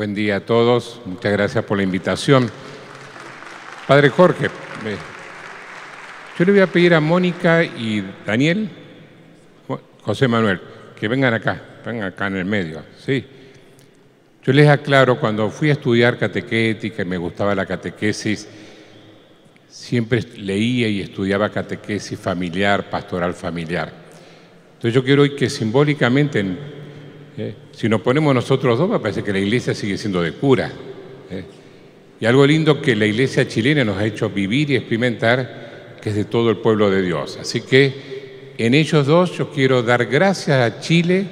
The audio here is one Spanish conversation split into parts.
Buen día a todos. Muchas gracias por la invitación. Padre Jorge, yo le voy a pedir a Mónica y Daniel, José Manuel, que vengan acá en el medio, ¿sí? Yo les aclaro, cuando fui a estudiar catequética y me gustaba la catequesis, siempre leía y estudiaba catequesis familiar, pastoral familiar. Entonces yo quiero hoy que simbólicamente, si nos ponemos nosotros dos, me parece que la iglesia sigue siendo de cura. Y algo lindo que la iglesia chilena nos ha hecho vivir y experimentar, que es de todo el pueblo de Dios. Así que en ellos dos yo quiero dar gracias a Chile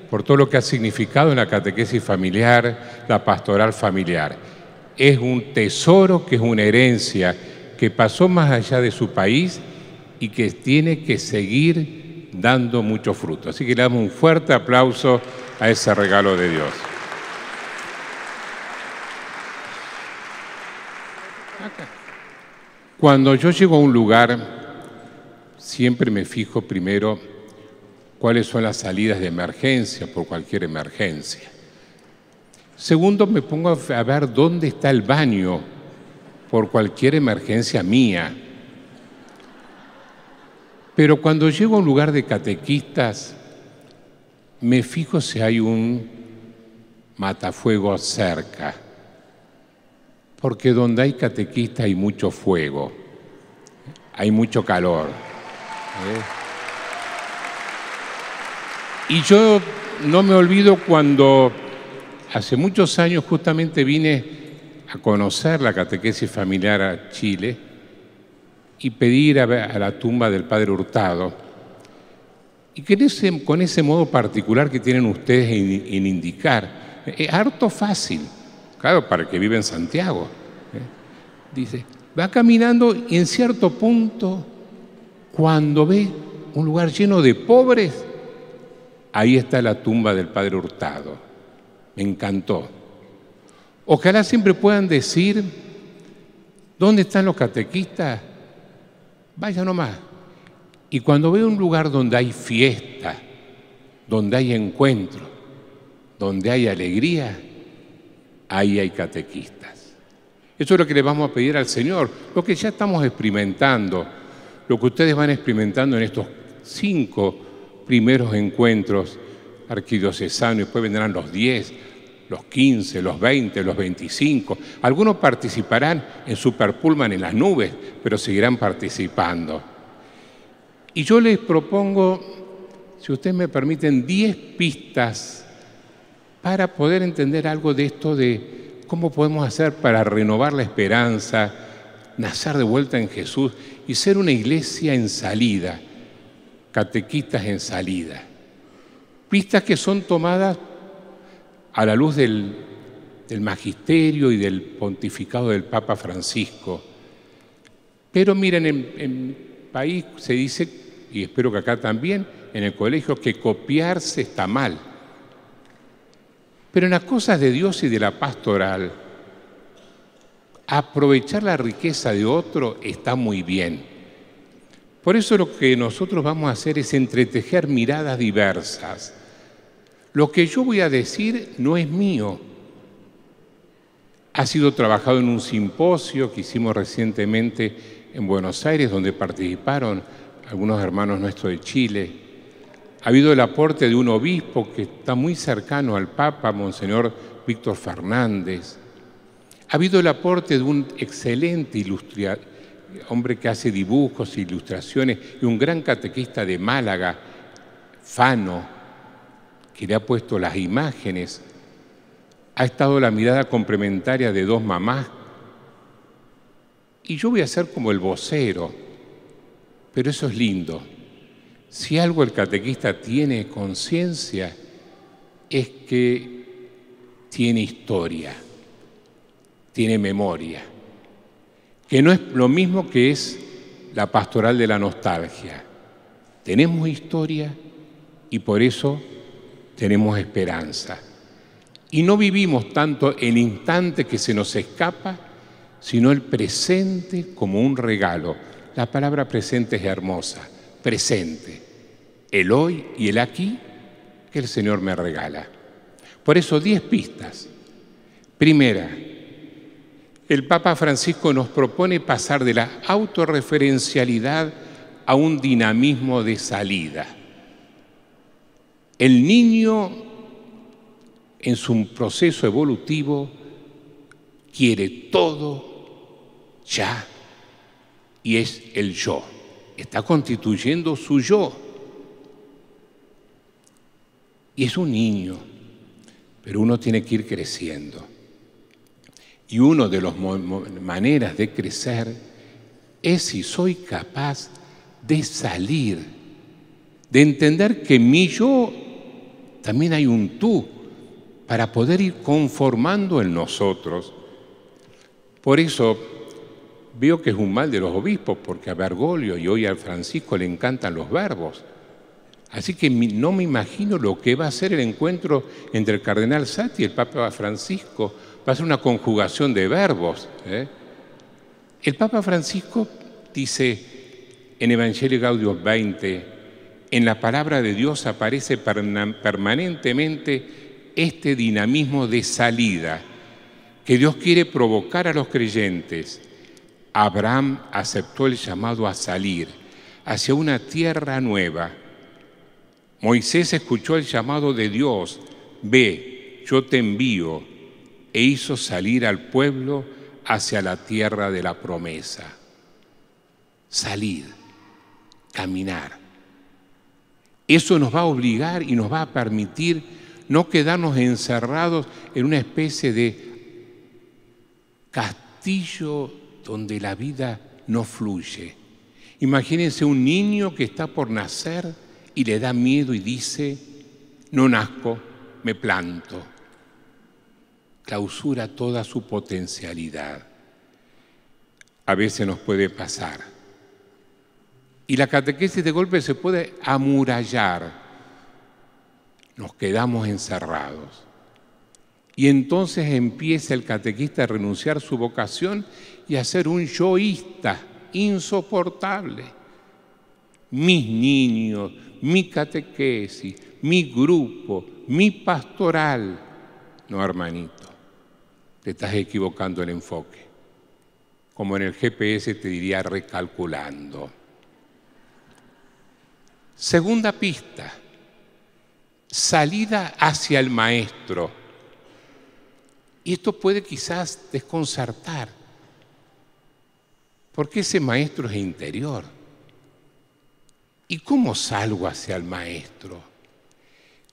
por todo lo que ha significado en la catequesis familiar, la pastoral familiar. Es un tesoro, que es una herencia que pasó más allá de su país y que tiene que seguir dando mucho fruto. Así que le damos un fuerte aplauso a ese regalo de Dios. Cuando yo llego a un lugar, siempre me fijo primero cuáles son las salidas de emergencia por cualquier emergencia. Segundo, me pongo a ver dónde está el baño por cualquier emergencia mía. Pero cuando llego a un lugar de catequistas, me fijo si hay un matafuego cerca. Porque donde hay catequistas hay mucho fuego, hay mucho calor. Y yo no me olvido cuando hace muchos años justamente vine a conocer la catequesis familiar a Chile y pedir a la tumba del Padre Hurtado. Y que con ese modo particular que tienen ustedes en indicar, es harto fácil, claro, para el que vive en Santiago. Dice, va caminando y en cierto punto, cuando ve un lugar lleno de pobres, ahí está la tumba del Padre Hurtado. Me encantó. Ojalá siempre puedan decir, ¿dónde están los catequistas? Vaya nomás. Y cuando veo un lugar donde hay fiesta, donde hay encuentro, donde hay alegría, ahí hay catequistas. Eso es lo que le vamos a pedir al Señor, lo que ya estamos experimentando, lo que ustedes van experimentando en estos 5 primeros encuentros arquidiocesanos, después vendrán los 10, los 15, los 20, los 25. Algunos participarán en Super Pullman en las nubes, pero seguirán participando. Y yo les propongo, si ustedes me permiten, 10 pistas para poder entender algo de esto de cómo podemos hacer para renovar la esperanza, nacer de vuelta en Jesús y ser una iglesia en salida, catequistas en salida. Pistas que son tomadas a la luz del magisterio y del pontificado del Papa Francisco. Pero miren, en país se dice, y espero que acá también, en el colegio, que copiarse está mal. Pero en las cosas de Dios y de la pastoral, aprovechar la riqueza de otro está muy bien. Por eso lo que nosotros vamos a hacer es entretejer miradas diversas. Lo que yo voy a decir no es mío. Ha sido trabajado en un simposio que hicimos recientemente en Buenos Aires, donde participaron algunos hermanos nuestros de Chile. Ha habido el aporte de un obispo que está muy cercano al Papa, Monseñor Víctor Fernández. Ha habido el aporte de un excelente hombre que hace dibujos, ilustraciones, y un gran catequista de Málaga, Fano, que le ha puesto las imágenes. Ha estado la mirada complementaria de 2 mamás. Y yo voy a ser como el vocero, pero eso es lindo. Si algo el catequista tiene conciencia, es que tiene historia, tiene memoria, que no es lo mismo que es la pastoral de la nostalgia. Tenemos historia y por eso tenemos esperanza. Y no vivimos tanto el instante que se nos escapa, sino el presente como un regalo. La palabra presente es hermosa, presente. El hoy y el aquí que el Señor me regala. Por eso 10 pistas. Primera, el Papa Francisco nos propone pasar de la autorreferencialidad a un dinamismo de salida. El niño, en su proceso evolutivo, quiere todo ya y es el yo. Está constituyendo su yo. Y es un niño, pero uno tiene que ir creciendo. Y una de las maneras de crecer es si soy capaz de salir, de entender que en mi yo también hay un tú, para poder ir conformando el nosotros. Por eso veo que es un mal de los obispos, porque a Bergoglio y hoy al Francisco le encantan los verbos. Así que no me imagino lo que va a ser el encuentro entre el cardenal Satti y el Papa Francisco. Va a ser una conjugación de verbos. El Papa Francisco dice en Evangelii Gaudium 20, en la palabra de Dios aparece permanentemente este dinamismo de salida que Dios quiere provocar a los creyentes. Abraham aceptó el llamado a salir hacia una tierra nueva. Moisés escuchó el llamado de Dios, ve, yo te envío, e hizo salir al pueblo hacia la tierra de la promesa. Salir, caminar. Eso nos va a obligar y nos va a permitir no quedarnos encerrados en una especie de castillo donde la vida no fluye. Imagínense un niño que está por nacer y le da miedo y dice, no nazco, me planto. Clausura toda su potencialidad. A veces nos puede pasar. Y la catequesis de golpe se puede amurallar. Nos quedamos encerrados. Y entonces empieza el catequista a renunciar a su vocación y a ser un yoísta insoportable. Mis niños, mi catequesis, mi grupo, mi pastoral. No, hermanito, te estás equivocando el enfoque. Como en el GPS te diría recalculando. Segunda pista, salida hacia el maestro. Y esto puede quizás desconcertar, porque ese maestro es interior. ¿Y cómo salgo hacia el maestro?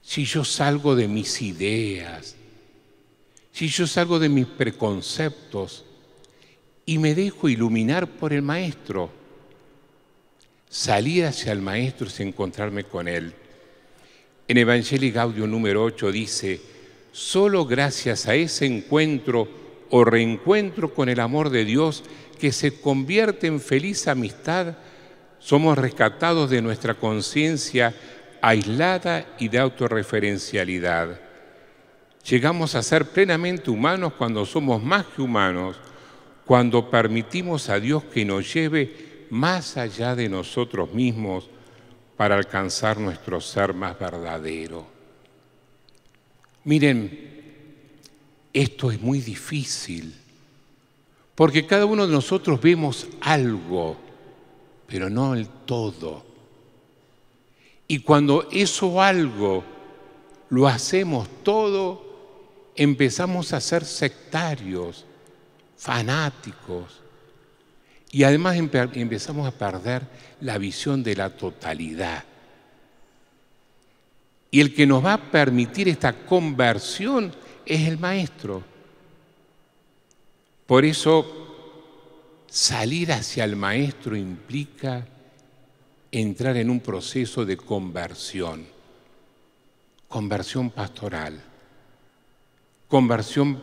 Si yo salgo de mis ideas, si yo salgo de mis preconceptos y me dejo iluminar por el maestro. Salir hacia el maestro es encontrarme con él. En Evangelii Gaudium número 8 dice, solo gracias a ese encuentro o reencuentro con el amor de Dios que se convierte en feliz amistad, somos rescatados de nuestra conciencia aislada y de autorreferencialidad. Llegamos a ser plenamente humanos cuando somos más que humanos, cuando permitimos a Dios que nos lleve más allá de nosotros mismos para alcanzar nuestro ser más verdadero. Miren, esto es muy difícil, porque cada uno de nosotros vemos algo, pero no el todo. Y cuando eso algo lo hacemos todo, empezamos a ser sectarios, fanáticos, y además empezamos a perder la visión de la totalidad. Y el que nos va a permitir esta conversión es el maestro. Por eso, salir hacia el maestro implica entrar en un proceso de conversión pastoral, conversión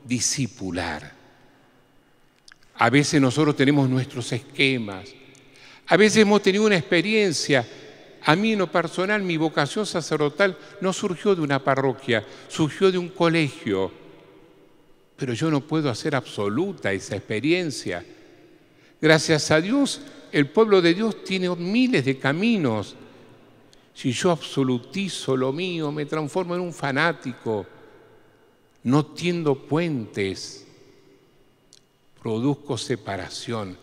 discipular. A veces nosotros tenemos nuestros esquemas, a veces hemos tenido una experiencia. A mí en lo personal, mi vocación sacerdotal no surgió de una parroquia, surgió de un colegio, pero yo no puedo hacer absoluta esa experiencia. Gracias a Dios, el pueblo de Dios tiene miles de caminos. Si yo absolutizo lo mío, me transformo en un fanático. No tiendo puentes, produzco separación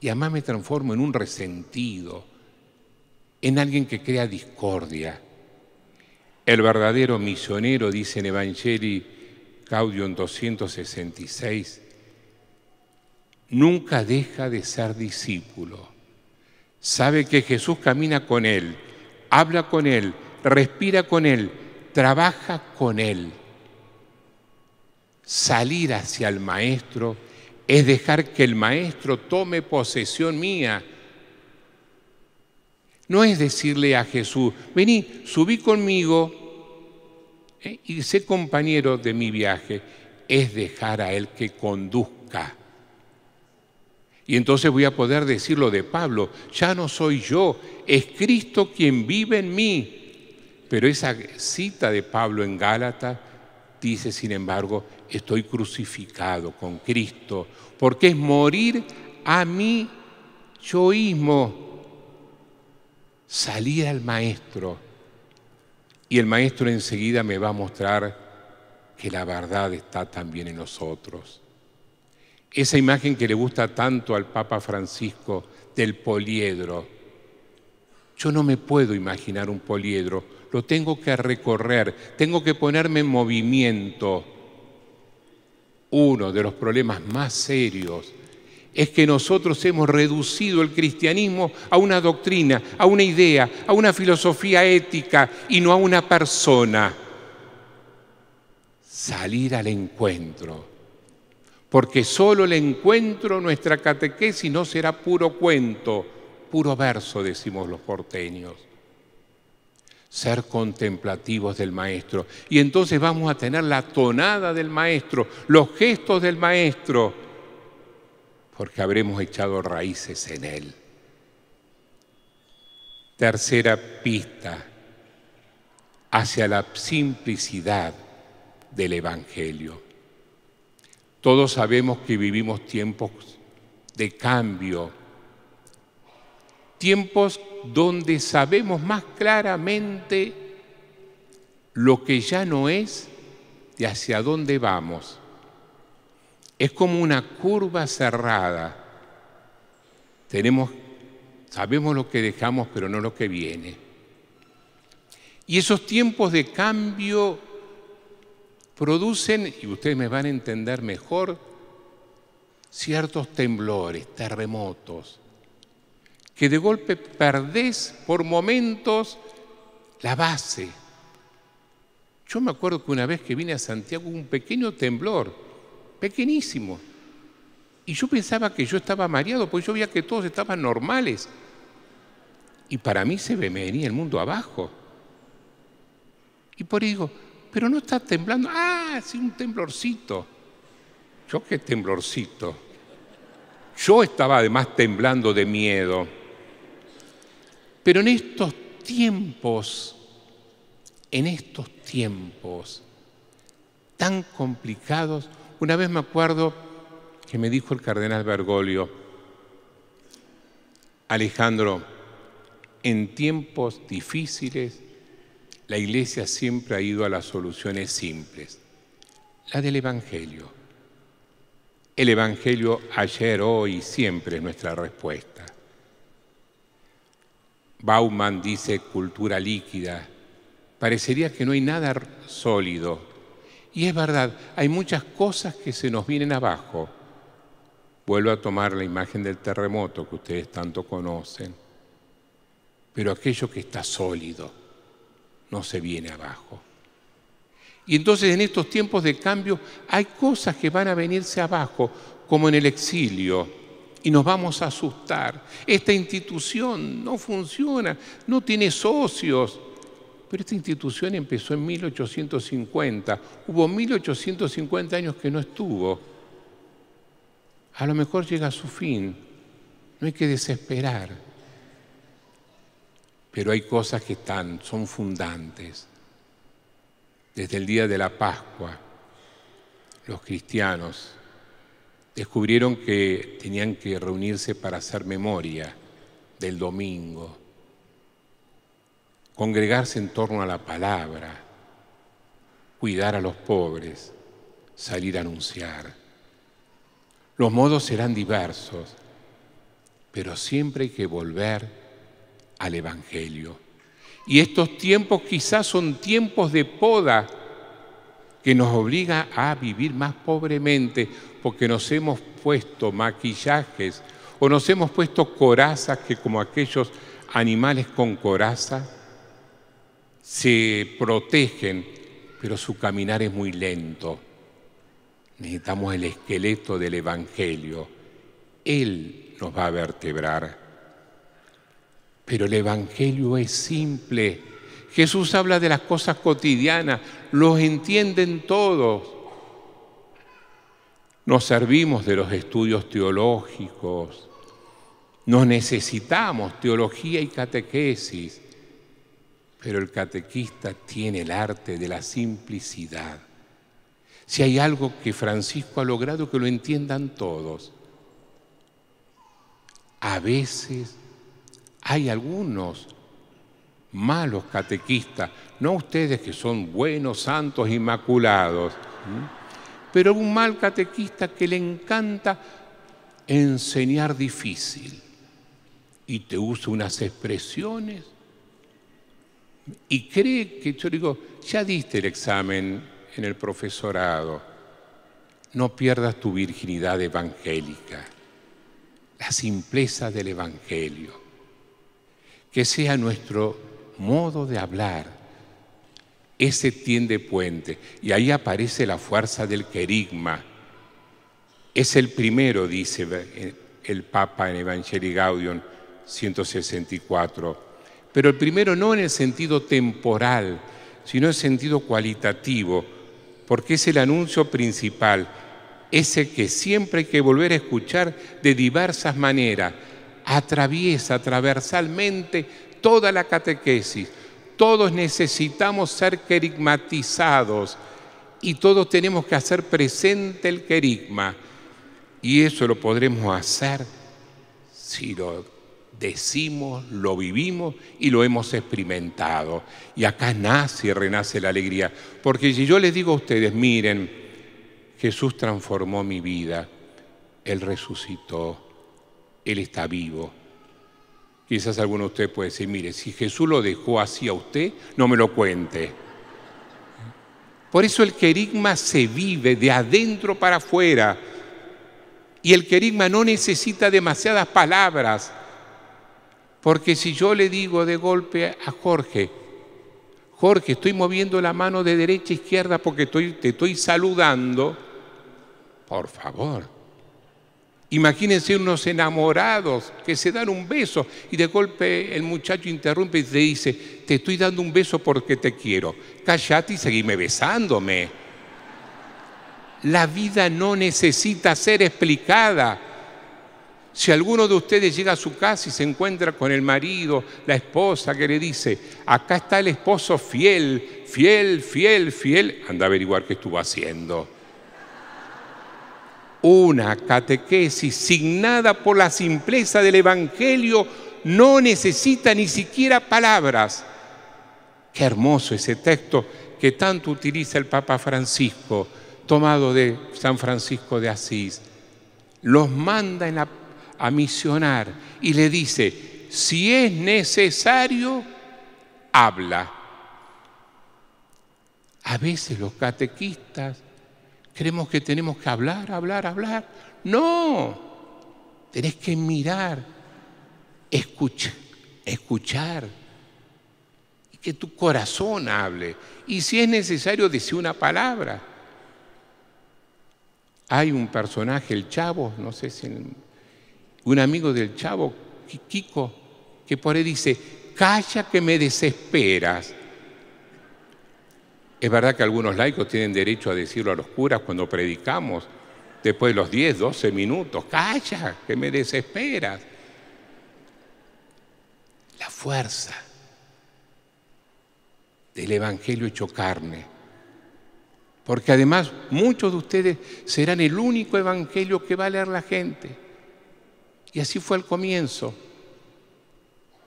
y además me transformo en un resentido, en alguien que crea discordia. El verdadero misionero, dice en Evangelii Gaudium 266, nunca deja de ser discípulo. Sabe que Jesús camina con él, habla con él, respira con él, trabaja con él. Salir hacia el Maestro es dejar que el Maestro tome posesión mía. No es decirle a Jesús, vení, subí conmigo y sé compañero de mi viaje. Es dejar a Él que conduzca. Y entonces voy a poder decir lo de Pablo, ya no soy yo, es Cristo quien vive en mí. Pero esa cita de Pablo en Gálatas dice, sin embargo, estoy crucificado con Cristo, porque es morir a mi yoísmo, salir al Maestro. Y el Maestro enseguida me va a mostrar que la verdad está también en nosotros. Esa imagen que le gusta tanto al Papa Francisco del poliedro. Yo no me puedo imaginar un poliedro, lo tengo que recorrer, tengo que ponerme en movimiento. Uno de los problemas más serios es que nosotros hemos reducido el cristianismo a una doctrina, a una idea, a una filosofía ética y no a una persona. Salir al encuentro. Porque solo el encuentro, nuestra catequesis no será puro cuento, puro verso, decimos los porteños. Ser contemplativos del Maestro. Y entonces vamos a tener la tonada del Maestro, los gestos del Maestro, porque habremos echado raíces en Él. Tercera pista, hacia la simplicidad del Evangelio. Todos sabemos que vivimos tiempos de cambio, tiempos donde sabemos más claramente lo que ya no es y hacia dónde vamos. Es como una curva cerrada. Sabemos lo que dejamos, pero no lo que viene. Y esos tiempos de cambio producen, y ustedes me van a entender mejor, ciertos temblores, terremotos, que de golpe perdés por momentos la base. Yo me acuerdo que una vez que vine a Santiago hubo un pequeño temblor, pequeñísimo, y yo pensaba que yo estaba mareado, porque yo veía que todos estaban normales, y para mí se me venía el mundo abajo. Y por ahí digo, pero no está temblando. Ah, sí, un temblorcito. ¿Yo qué temblorcito? Yo estaba además temblando de miedo. Pero en estos tiempos tan complicados, una vez me acuerdo que me dijo el cardenal Bergoglio, Alejandro, en tiempos difíciles, la Iglesia siempre ha ido a las soluciones simples, la del Evangelio. El Evangelio ayer, hoy y siempre es nuestra respuesta. Bauman dice cultura líquida. Parecería que no hay nada sólido. Y es verdad, hay muchas cosas que se nos vienen abajo. Vuelvo a tomar la imagen del terremoto que ustedes tanto conocen. Pero aquello que está sólido no se viene abajo. Y entonces en estos tiempos de cambio hay cosas que van a venirse abajo, como en el exilio, y nos vamos a asustar. Esta institución no funciona, no tiene socios. Pero esta institución empezó en 1850. Hubo 1850 años que no estuvo. A lo mejor llega a su fin. No hay que desesperar. Pero hay cosas que son fundantes. Desde el día de la Pascua, los cristianos descubrieron que tenían que reunirse para hacer memoria del domingo, congregarse en torno a la palabra, cuidar a los pobres. salir a anunciar. Los modos serán diversos, pero siempre hay que volver al Evangelio. Y estos tiempos quizás son tiempos de poda que nos obliga a vivir más pobremente porque nos hemos puesto maquillajes o nos hemos puesto corazas que, como aquellos animales con coraza, se protegen, pero su caminar es muy lento. Necesitamos el esqueleto del Evangelio. Él nos va a vertebrar. Pero el Evangelio es simple. Jesús habla de las cosas cotidianas, los entienden todos. Nos servimos de los estudios teológicos, nos necesitamos teología y catequesis, pero el catequista tiene el arte de la simplicidad. Si hay algo que Francisco ha logrado, que lo entiendan todos. A veces hay algunos malos catequistas, no ustedes que son buenos, santos, inmaculados, pero un mal catequista que le encanta enseñar difícil y te usa unas expresiones y cree que, yo digo, ya diste el examen en el profesorado, no pierdas tu virginidad evangélica, la simpleza del Evangelio. Que sea nuestro modo de hablar, ese tiende puente. Y ahí aparece la fuerza del querigma. Es el primero, dice el Papa en Evangelii Gaudium 164. Pero el primero no en el sentido temporal, sino en el sentido cualitativo, porque es el anuncio principal, ese que siempre hay que volver a escuchar de diversas maneras. Atraviesa transversalmente toda la catequesis. Todos necesitamos ser querigmatizados y todos tenemos que hacer presente el querigma. Y eso lo podremos hacer si lo decimos, lo vivimos y lo hemos experimentado. Y acá nace y renace la alegría. Porque si yo les digo a ustedes, miren, Jesús transformó mi vida, Él resucitó, Él está vivo. Quizás alguno de ustedes puede decir, mire, si Jesús lo dejó así a usted, no me lo cuente. Por eso el querigma se vive de adentro para afuera. Y el querigma no necesita demasiadas palabras. Porque si yo le digo de golpe a Jorge, Jorge, estoy moviendo la mano de derecha a izquierda porque te estoy saludando, por favor. Imagínense unos enamorados que se dan un beso y de golpe el muchacho interrumpe y te dice, te estoy dando un beso porque te quiero. Cállate y seguime besándome. La vida no necesita ser explicada. Si alguno de ustedes llega a su casa y se encuentra con el marido, la esposa que le dice, acá está el esposo fiel, fiel, fiel, fiel, anda a averiguar qué estuvo haciendo. Una catequesis signada por la simpleza del Evangelio no necesita ni siquiera palabras. Qué hermoso ese texto que tanto utiliza el Papa Francisco, tomado de San Francisco de Asís. Los manda a misionar y le dice, si es necesario, habla. A veces los catequistas creemos que tenemos que hablar, hablar, hablar. No, tenés que mirar, escuchar y que tu corazón hable. Y si es necesario, decir una palabra. Hay un personaje, el Chavo, no sé si un amigo del Chavo, Kiko, que por ahí dice, calla que me desesperas. Es verdad que algunos laicos tienen derecho a decirlo a los curas cuando predicamos, después de los 10, 12 minutos, calla, que me desesperas. La fuerza del Evangelio hecho carne. Porque además muchos de ustedes serán el único Evangelio que va a leer la gente. Y así fue al comienzo.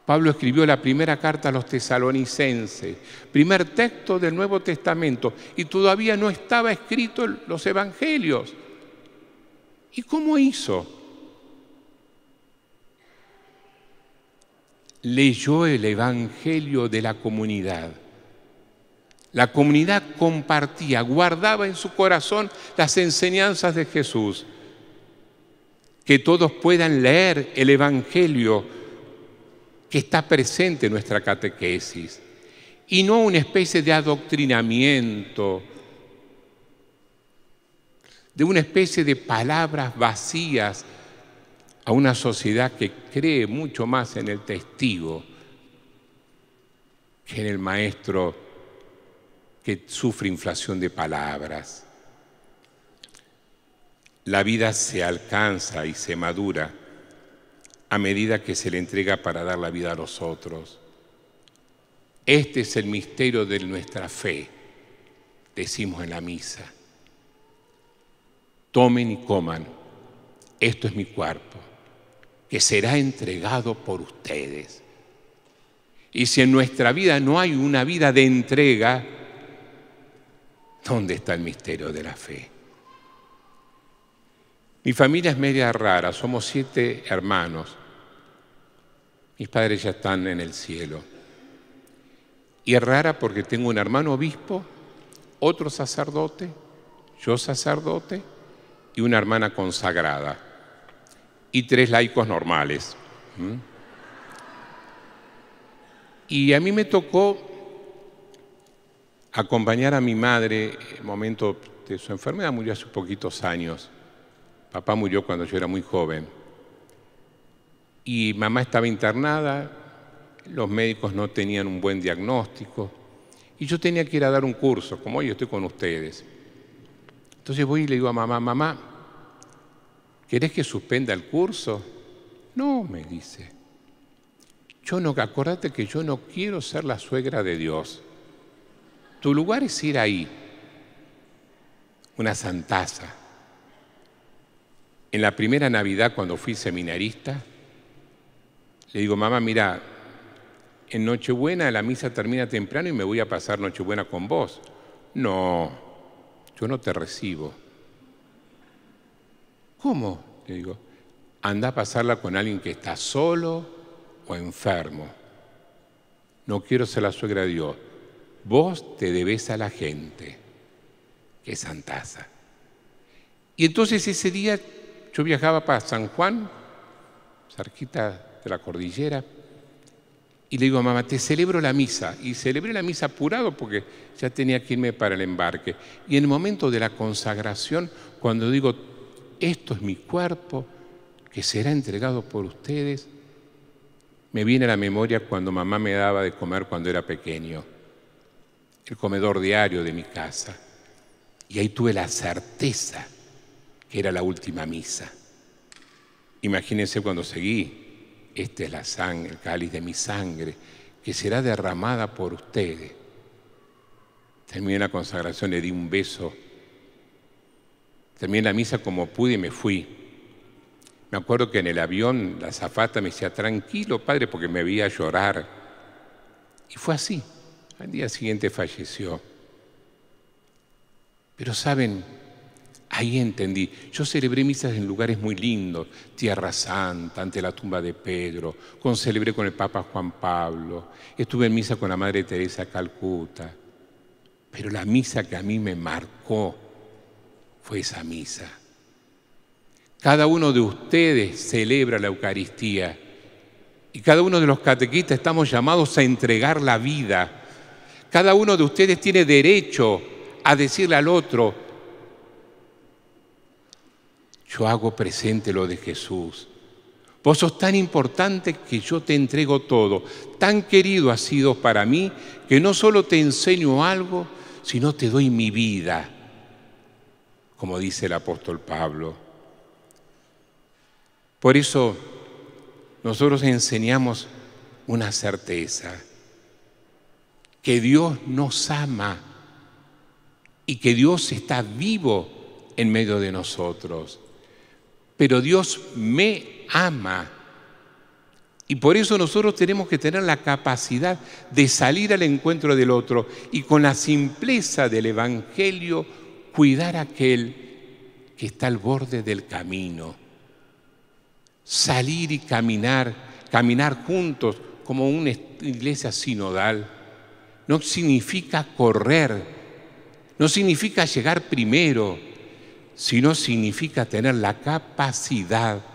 Pablo escribió la primera carta a los tesalonicenses, primer texto del Nuevo Testamento, y todavía no estaba escrito los evangelios. ¿Y cómo hizo? Leyó el evangelio de la comunidad. La comunidad compartía, guardaba en su corazón las enseñanzas de Jesús. Que todos puedan leer el evangelio que está presente en nuestra catequesis y no una especie de adoctrinamiento, de una especie de palabras vacías a una sociedad que cree mucho más en el testigo que en el maestro que sufre inflación de palabras. La vida se alcanza y se madura a medida que se le entrega para dar la vida a los otros. Este es el misterio de nuestra fe, decimos en la misa. Tomen y coman, esto es mi cuerpo, que será entregado por ustedes. Y si en nuestra vida no hay una vida de entrega, ¿dónde está el misterio de la fe? Mi familia es media rara, somos 7 hermanos. Mis padres ya están en el cielo. Y es rara porque tengo un hermano obispo, otro sacerdote, yo sacerdote y una hermana consagrada. Y 3 laicos normales. Y a mí me tocó acompañar a mi madre en el momento de su enfermedad, murió hace poquitos años. Papá murió cuando yo era muy joven. Y mamá estaba internada, los médicos no tenían un buen diagnóstico, y yo tenía que ir a dar un curso, como hoy estoy con ustedes. Entonces voy y le digo a mamá, mamá, ¿querés que suspenda el curso? No, me dice. Acordate que yo no quiero ser la suegra de Dios. Tu lugar es ir ahí, una santaza. En la primera Navidad, cuando fui seminarista, le digo, mamá, mira, en Nochebuena la misa termina temprano y me voy a pasar Nochebuena con vos. No, yo no te recibo. ¿Cómo? Le digo, anda a pasarla con alguien que está solo o enfermo. No quiero ser la suegra de Dios. Vos te debés a la gente, que es santaza. Y entonces ese día yo viajaba para San Juan, cerquita de la cordillera, y le digo a mamá, te celebro la misa. Y celebré la misa apurado porque ya tenía que irme para el embarque. Y en el momento de la consagración, cuando digo, esto es mi cuerpo, que será entregado por ustedes, me viene a la memoria cuando mamá me daba de comer cuando era pequeño, el comedor diario de mi casa. Y ahí tuve la certeza que era la última misa. Imagínense cuando seguí, esta es la sangre, el cáliz de mi sangre, que será derramada por ustedes. Terminé la consagración, le di un beso. Terminé la misa como pude y me fui. Me acuerdo que en el avión la azafata me decía, tranquilo, padre, porque me veía llorar. Y fue así. Al día siguiente falleció. Pero saben, ahí entendí. Yo celebré misas en lugares muy lindos, Tierra Santa, ante la tumba de Pedro, celebré con el Papa Juan Pablo, estuve en misa con la Madre Teresa de Calcuta. Pero la misa que a mí me marcó fue esa misa. Cada uno de ustedes celebra la Eucaristía y cada uno de los catequistas estamos llamados a entregar la vida. Cada uno de ustedes tiene derecho a decirle al otro, yo hago presente lo de Jesús. Vos sos tan importante que yo te entrego todo. Tan querido has sido para mí que no solo te enseño algo, sino te doy mi vida, como dice el apóstol Pablo. Por eso nosotros enseñamos una certeza, que Dios nos ama y que Dios está vivo en medio de nosotros. Pero Dios me ama Y por eso nosotros tenemos que tener la capacidad de salir al encuentro del otro y con la simpleza del Evangelio cuidar a aquel que está al borde del camino. Salir y caminar juntos como una iglesia sinodal, no significa correr, no significa llegar primero, sino significa tener la capacidad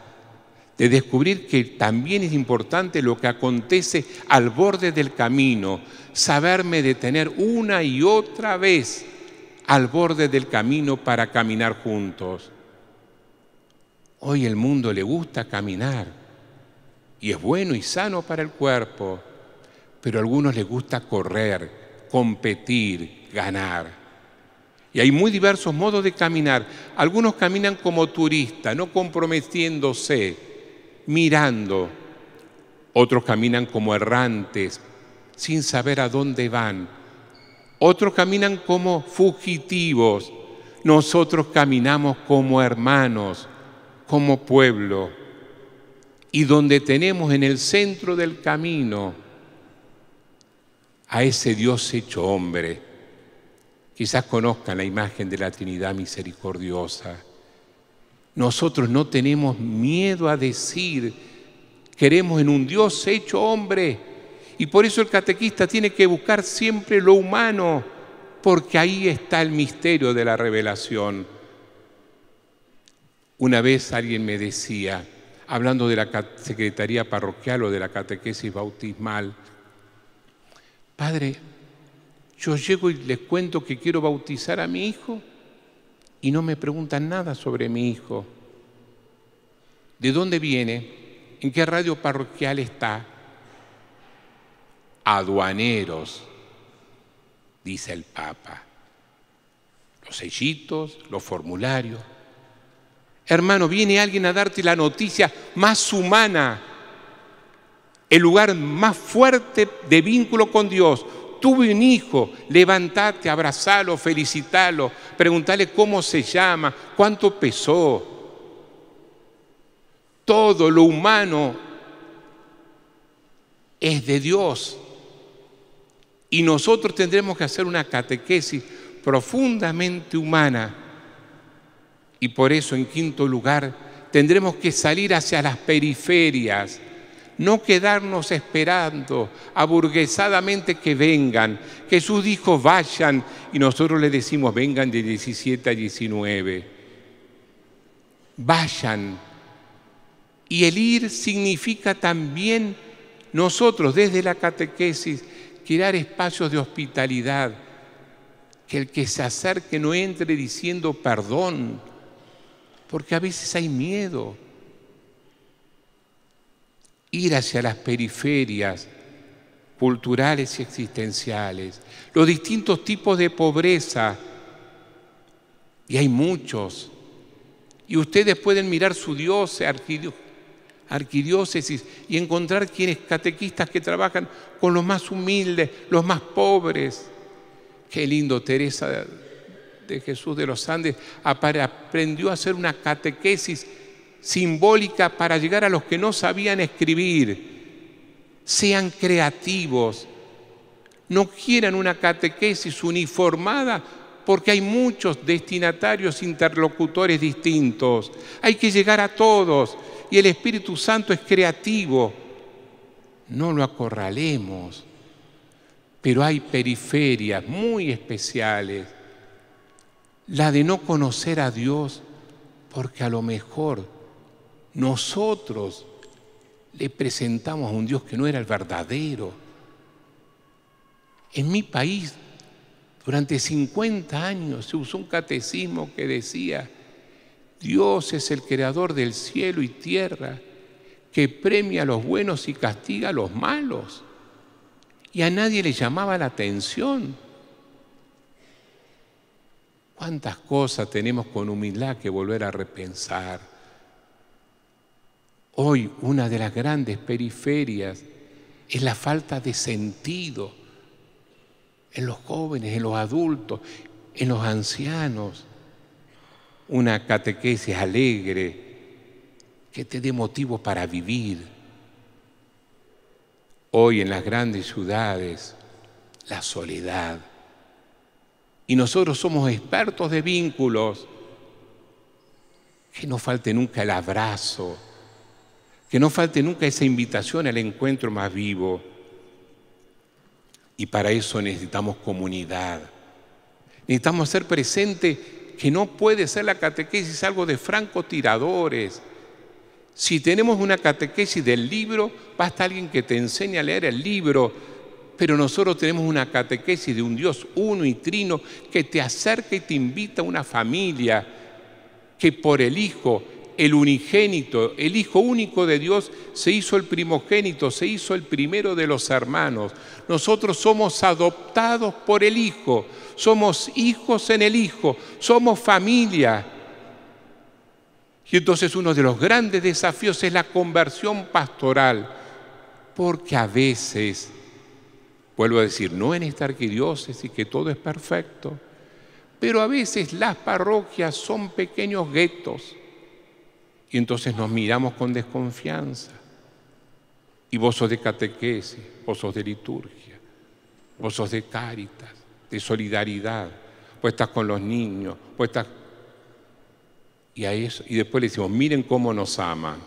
de descubrir que también es importante lo que acontece al borde del camino, saberme detener una y otra vez al borde del camino para caminar juntos. Hoy el mundo le gusta caminar y es bueno y sano para el cuerpo, pero a algunos les gusta correr, competir, ganar. Y hay muy diversos modos de caminar. Algunos caminan como turistas, no comprometiéndose, mirando. Otros caminan como errantes, sin saber a dónde van. Otros caminan como fugitivos. Nosotros caminamos como hermanos, como pueblo. Y donde tenemos en el centro del camino a ese Dios hecho hombre. Quizás conozcan la imagen de la Trinidad misericordiosa. Nosotros no tenemos miedo a decir, queremos en un Dios hecho hombre. Y por eso el catequista tiene que buscar siempre lo humano, porque ahí está el misterio de la revelación. Una vez alguien me decía, hablando de la secretaría parroquial o de la catequesis bautismal, padre, yo llego y les cuento que quiero bautizar a mi hijo y no me preguntan nada sobre mi hijo. ¿De dónde viene? ¿En qué radio parroquial está? Aduaneros, dice el Papa. Los sellitos, los formularios. Hermano, viene alguien a darte la noticia más humana, el lugar más fuerte de vínculo con Dios. Tuve un hijo, levantate, abrazalo, felicitalo, preguntale cómo se llama, cuánto pesó. Todo lo humano es de Dios. Y nosotros tendremos que hacer una catequesis profundamente humana. Y por eso, en quinto lugar, tendremos que salir hacia las periferias, no quedarnos esperando aburguesadamente que vengan. Jesús dijo, vayan, y nosotros le decimos, vengan de 17 a 19. Vayan. Y el ir significa también nosotros, desde la catequesis, crear espacios de hospitalidad, que el que se acerque no entre diciendo perdón, porque a veces hay miedo. Ir hacia las periferias culturales y existenciales, los distintos tipos de pobreza, y hay muchos, y ustedes pueden mirar su arquidiócesis y encontrar quienes catequistas que trabajan con los más humildes, los más pobres. Qué lindo, Teresa de Jesús de los Andes aprendió a hacer una catequesis simbólica para llegar a los que no sabían escribir. Sean creativos, no quieran una catequesis uniformada, porque hay muchos destinatarios, interlocutores distintos. Hay que llegar a todos y el Espíritu Santo es creativo. No lo acorralemos, pero hay periferias muy especiales. La de no conocer a Dios, porque a lo mejor nosotros le presentamos a un Dios que no era el verdadero. En mi país, durante 50 años se usó un catecismo que decía, Dios es el creador del cielo y tierra, que premia a los buenos y castiga a los malos. Y a nadie le llamaba la atención. ¿Cuántas cosas tenemos con humildad que volver a repensar? Hoy una de las grandes periferias es la falta de sentido en los jóvenes, en los adultos, en los ancianos. Una catequesis alegre que te dé motivo para vivir. Hoy en las grandes ciudades, la soledad. Y nosotros somos expertos de vínculos. Que no falte nunca el abrazo, que no falte nunca esa invitación al encuentro más vivo. Y para eso necesitamos comunidad. Necesitamos ser presente, que no puede ser la catequesis algo de francotiradores. Si tenemos una catequesis del libro, basta alguien que te enseñe a leer el libro, pero nosotros tenemos una catequesis de un Dios uno y trino que te acerca y te invita a una familia, que por el Hijo, el unigénito, el Hijo único de Dios, se hizo el primogénito, se hizo el primero de los hermanos. Nosotros somos adoptados por el Hijo, somos hijos en el Hijo, somos familia. Y entonces uno de los grandes desafíos es la conversión pastoral, porque a veces, vuelvo a decir, no en esta arquidiócesis que todo es perfecto, pero a veces las parroquias son pequeños guetos y entonces nos miramos con desconfianza. Y vos sos de catequesis, vos sos de liturgia, vos sos de cáritas, de solidaridad, vos estás con los niños, vos estás... Y después le decimos, miren cómo nos aman,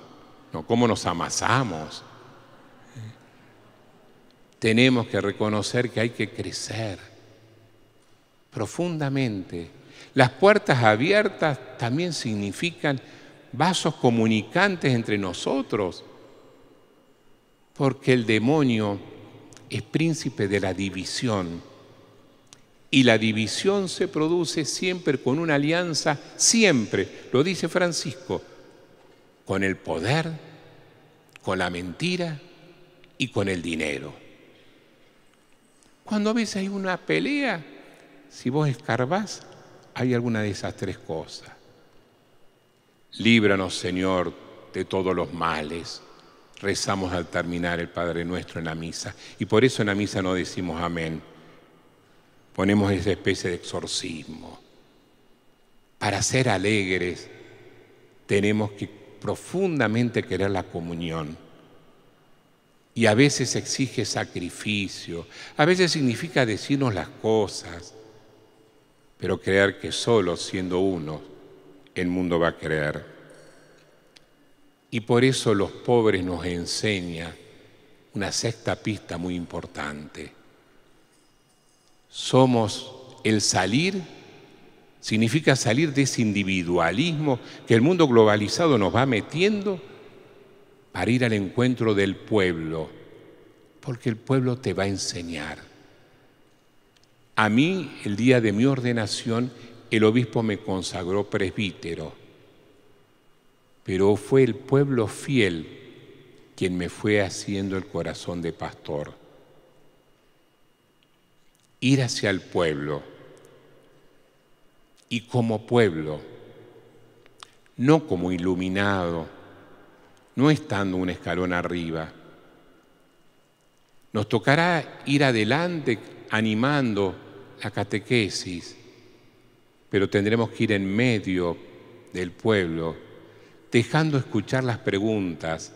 no, cómo nos amasamos. Tenemos que reconocer que hay que crecer profundamente. Las puertas abiertas también significan vasos comunicantes entre nosotros, porque el demonio es príncipe de la división. Y la división se produce siempre con una alianza, siempre, lo dice Francisco, con el poder, con la mentira y con el dinero. Cuando a veces hay una pelea, si vos escarbás, hay alguna de esas tres cosas. Líbranos, Señor, de todos los males. Rezamos al terminar el Padre Nuestro en la misa. Y por eso en la misa no decimos amén. Ponemos esa especie de exorcismo. Para ser alegres tenemos que profundamente querer la comunión. Y a veces exige sacrificio, a veces significa decirnos las cosas, pero creer que solo siendo uno el mundo va a creer. Y por eso los pobres nos enseña una sexta pista muy importante. Somos el salir, significa salir de ese individualismo que el mundo globalizado nos va metiendo para ir al encuentro del pueblo, porque el pueblo te va a enseñar. A mí, el día de mi ordenación, el obispo me consagró presbítero, pero fue el pueblo fiel quien me fue haciendo el corazón de pastor. Ir hacia el pueblo y como pueblo, no como iluminado, no estando un escalón arriba. Nos tocará ir adelante animando la catequesis, pero tendremos que ir en medio del pueblo, dejando escuchar las preguntas,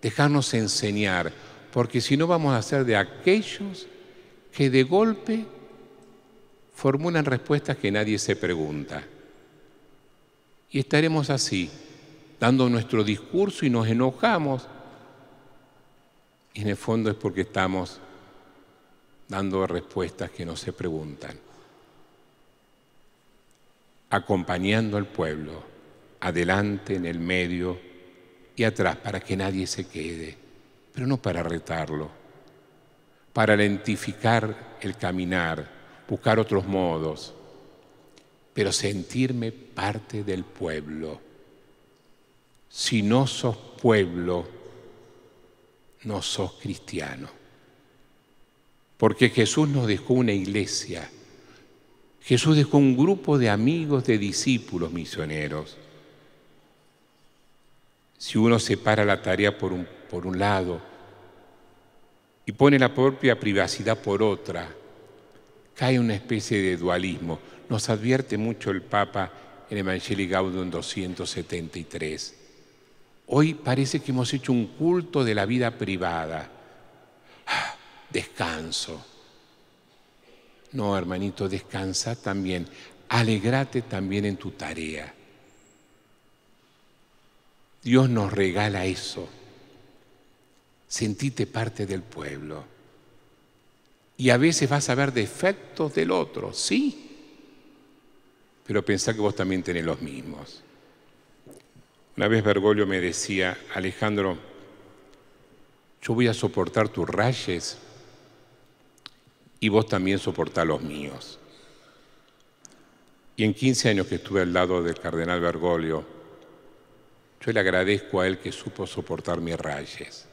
dejarnos enseñar, porque si no vamos a ser de aquellos que de golpe formulan respuestas que nadie se pregunta. Y estaremos así, dando nuestro discurso y nos enojamos. Y en el fondo es porque estamos dando respuestas que no se preguntan. Acompañando al pueblo, adelante, en el medio y atrás, para que nadie se quede, pero no para retarlo, para lentificar el caminar, buscar otros modos, pero sentirme parte del pueblo. Si no sos pueblo, no sos cristiano. Porque Jesús nos dejó una iglesia. Jesús dejó un grupo de amigos, de discípulos misioneros. Si uno separa la tarea por un lado y pone la propia privacidad por otra, cae una especie de dualismo. Nos advierte mucho el Papa en Evangelii Gaudium 273. Hoy parece que hemos hecho un culto de la vida privada. descanso. No, hermanito, descansa también. Alegrate también en tu tarea. Dios nos regala eso. Sentite parte del pueblo. Y a veces vas a ver defectos del otro, sí, pero pensá que vos también tenés los mismos. Una vez Bergoglio me decía: Alejandro, yo voy a soportar tus rayes y vos también soportá los míos. Y en 15 años que estuve al lado del cardenal Bergoglio, yo le agradezco a él que supo soportar mis rayes.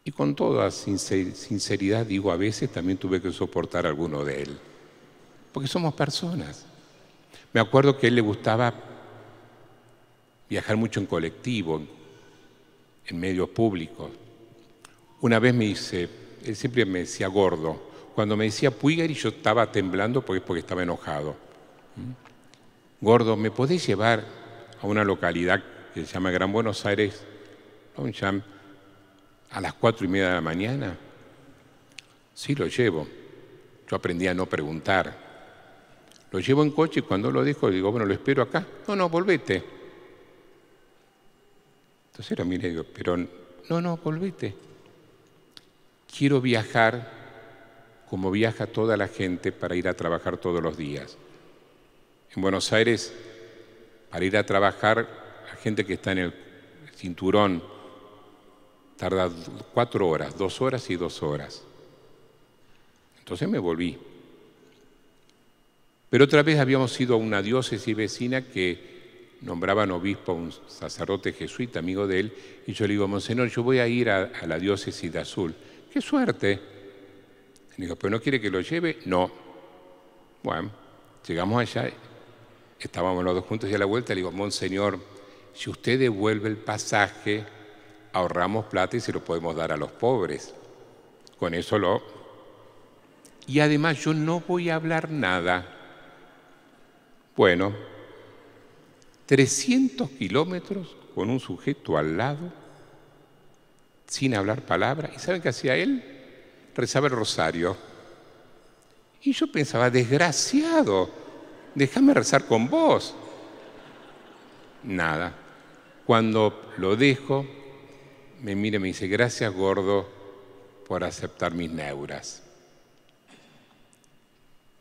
Y con toda sinceridad digo, a veces también tuve que soportar alguno de él, porque somos personas. Me acuerdo que a él le gustaba viajar mucho en colectivo, en medios públicos. Una vez me dice, él siempre me decía gordo. Cuando me decía Puigari yo estaba temblando porque estaba enojado. Gordo, ¿me podés llevar a una localidad que se llama Gran Buenos Aires, Longchamp, a las 4:30 de la mañana? Sí, lo llevo. Yo aprendí a no preguntar. Lo llevo en coche y cuando lo dejo digo, bueno, lo espero acá. No, volvete. Entonces lo miré y digo, pero no, volvete. Quiero viajar como viaja toda la gente para ir a trabajar todos los días. En Buenos Aires, para ir a trabajar, la gente que está en el cinturón tarda 4 horas, 2 horas y 2 horas. Entonces me volví. Pero otra vez habíamos ido a una diócesis vecina que nombraban obispo a un sacerdote jesuita, amigo de él, y yo le digo, Monseñor, yo voy a ir a la diócesis de Azul. ¡Qué suerte! Le digo, ¿pero no quiere que lo lleve? No. Bueno, llegamos allá, estábamos los dos juntos y a la vuelta le digo, Monseñor, si usted devuelve el pasaje, ahorramos plata y se lo podemos dar a los pobres. Con eso Y además yo no voy a hablar nada. Bueno, 300 kilómetros con un sujeto al lado, sin hablar palabra. ¿Y saben qué hacía él? Rezaba el rosario. Y yo pensaba, desgraciado, déjame rezar con vos. Nada. Cuando lo dejo, me mira y me dice, gracias, gordo, por aceptar mis neuras.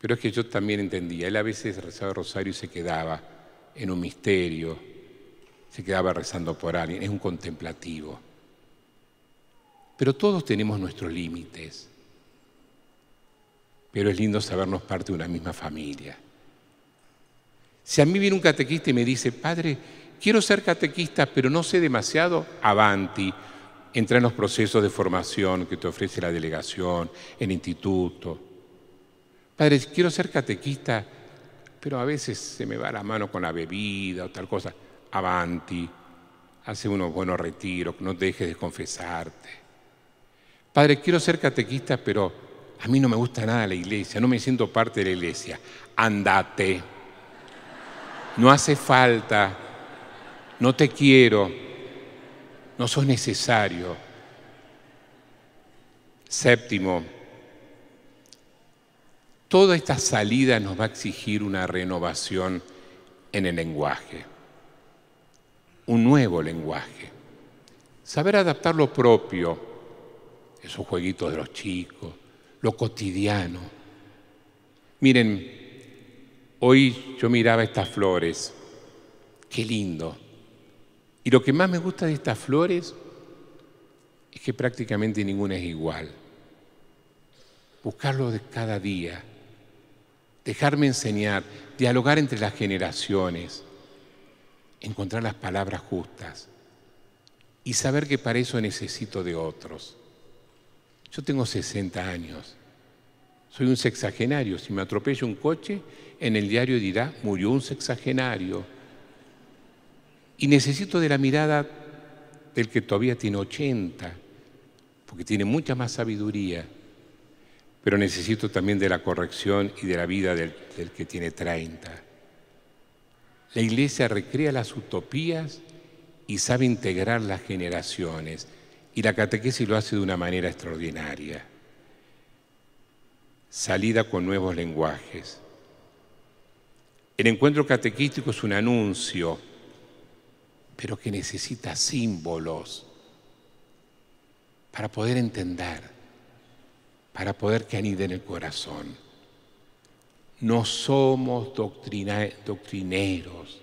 Pero es que yo también entendía. Él a veces rezaba el rosario y se quedaba en un misterio, se quedaba rezando por alguien. Es un contemplativo. Pero todos tenemos nuestros límites. Pero es lindo sabernos parte de una misma familia. Si a mí viene un catequista y me dice, padre, quiero ser catequista, pero no sé demasiado, avanti. Entra en los procesos de formación que te ofrece la delegación, el instituto. Padre, quiero ser catequista, pero a veces se me va la mano con la bebida o tal cosa. Avanti, hace unos buenos retiros, no dejes de confesarte. Padre, quiero ser catequista, pero a mí no me gusta nada la iglesia, no me siento parte de la iglesia. Andate. No hace falta. No te quiero. No sos necesario. Séptimo, toda esta salida nos va a exigir una renovación en el lenguaje. Un nuevo lenguaje. Saber adaptar lo propio, esos jueguitos de los chicos, lo cotidiano. Miren, hoy yo miraba estas flores, qué lindo. Y lo que más me gusta de estas flores es que prácticamente ninguna es igual. Buscarlo de cada día, dejarme enseñar, dialogar entre las generaciones, encontrar las palabras justas y saber que para eso necesito de otros. Yo tengo 60 años, soy un sexagenario. Si me atropella un coche, en el diario dirá, murió un sexagenario. Y necesito de la mirada del que todavía tiene 80, porque tiene mucha más sabiduría. Pero necesito también de la corrección y de la vida del que tiene 30. La Iglesia recrea las utopías y sabe integrar las generaciones. Y la catequesis lo hace de una manera extraordinaria. Salida con nuevos lenguajes. El encuentro catequístico es un anuncio, pero que necesita símbolos para poder entender, para poder que anide en el corazón. No somos doctrineros.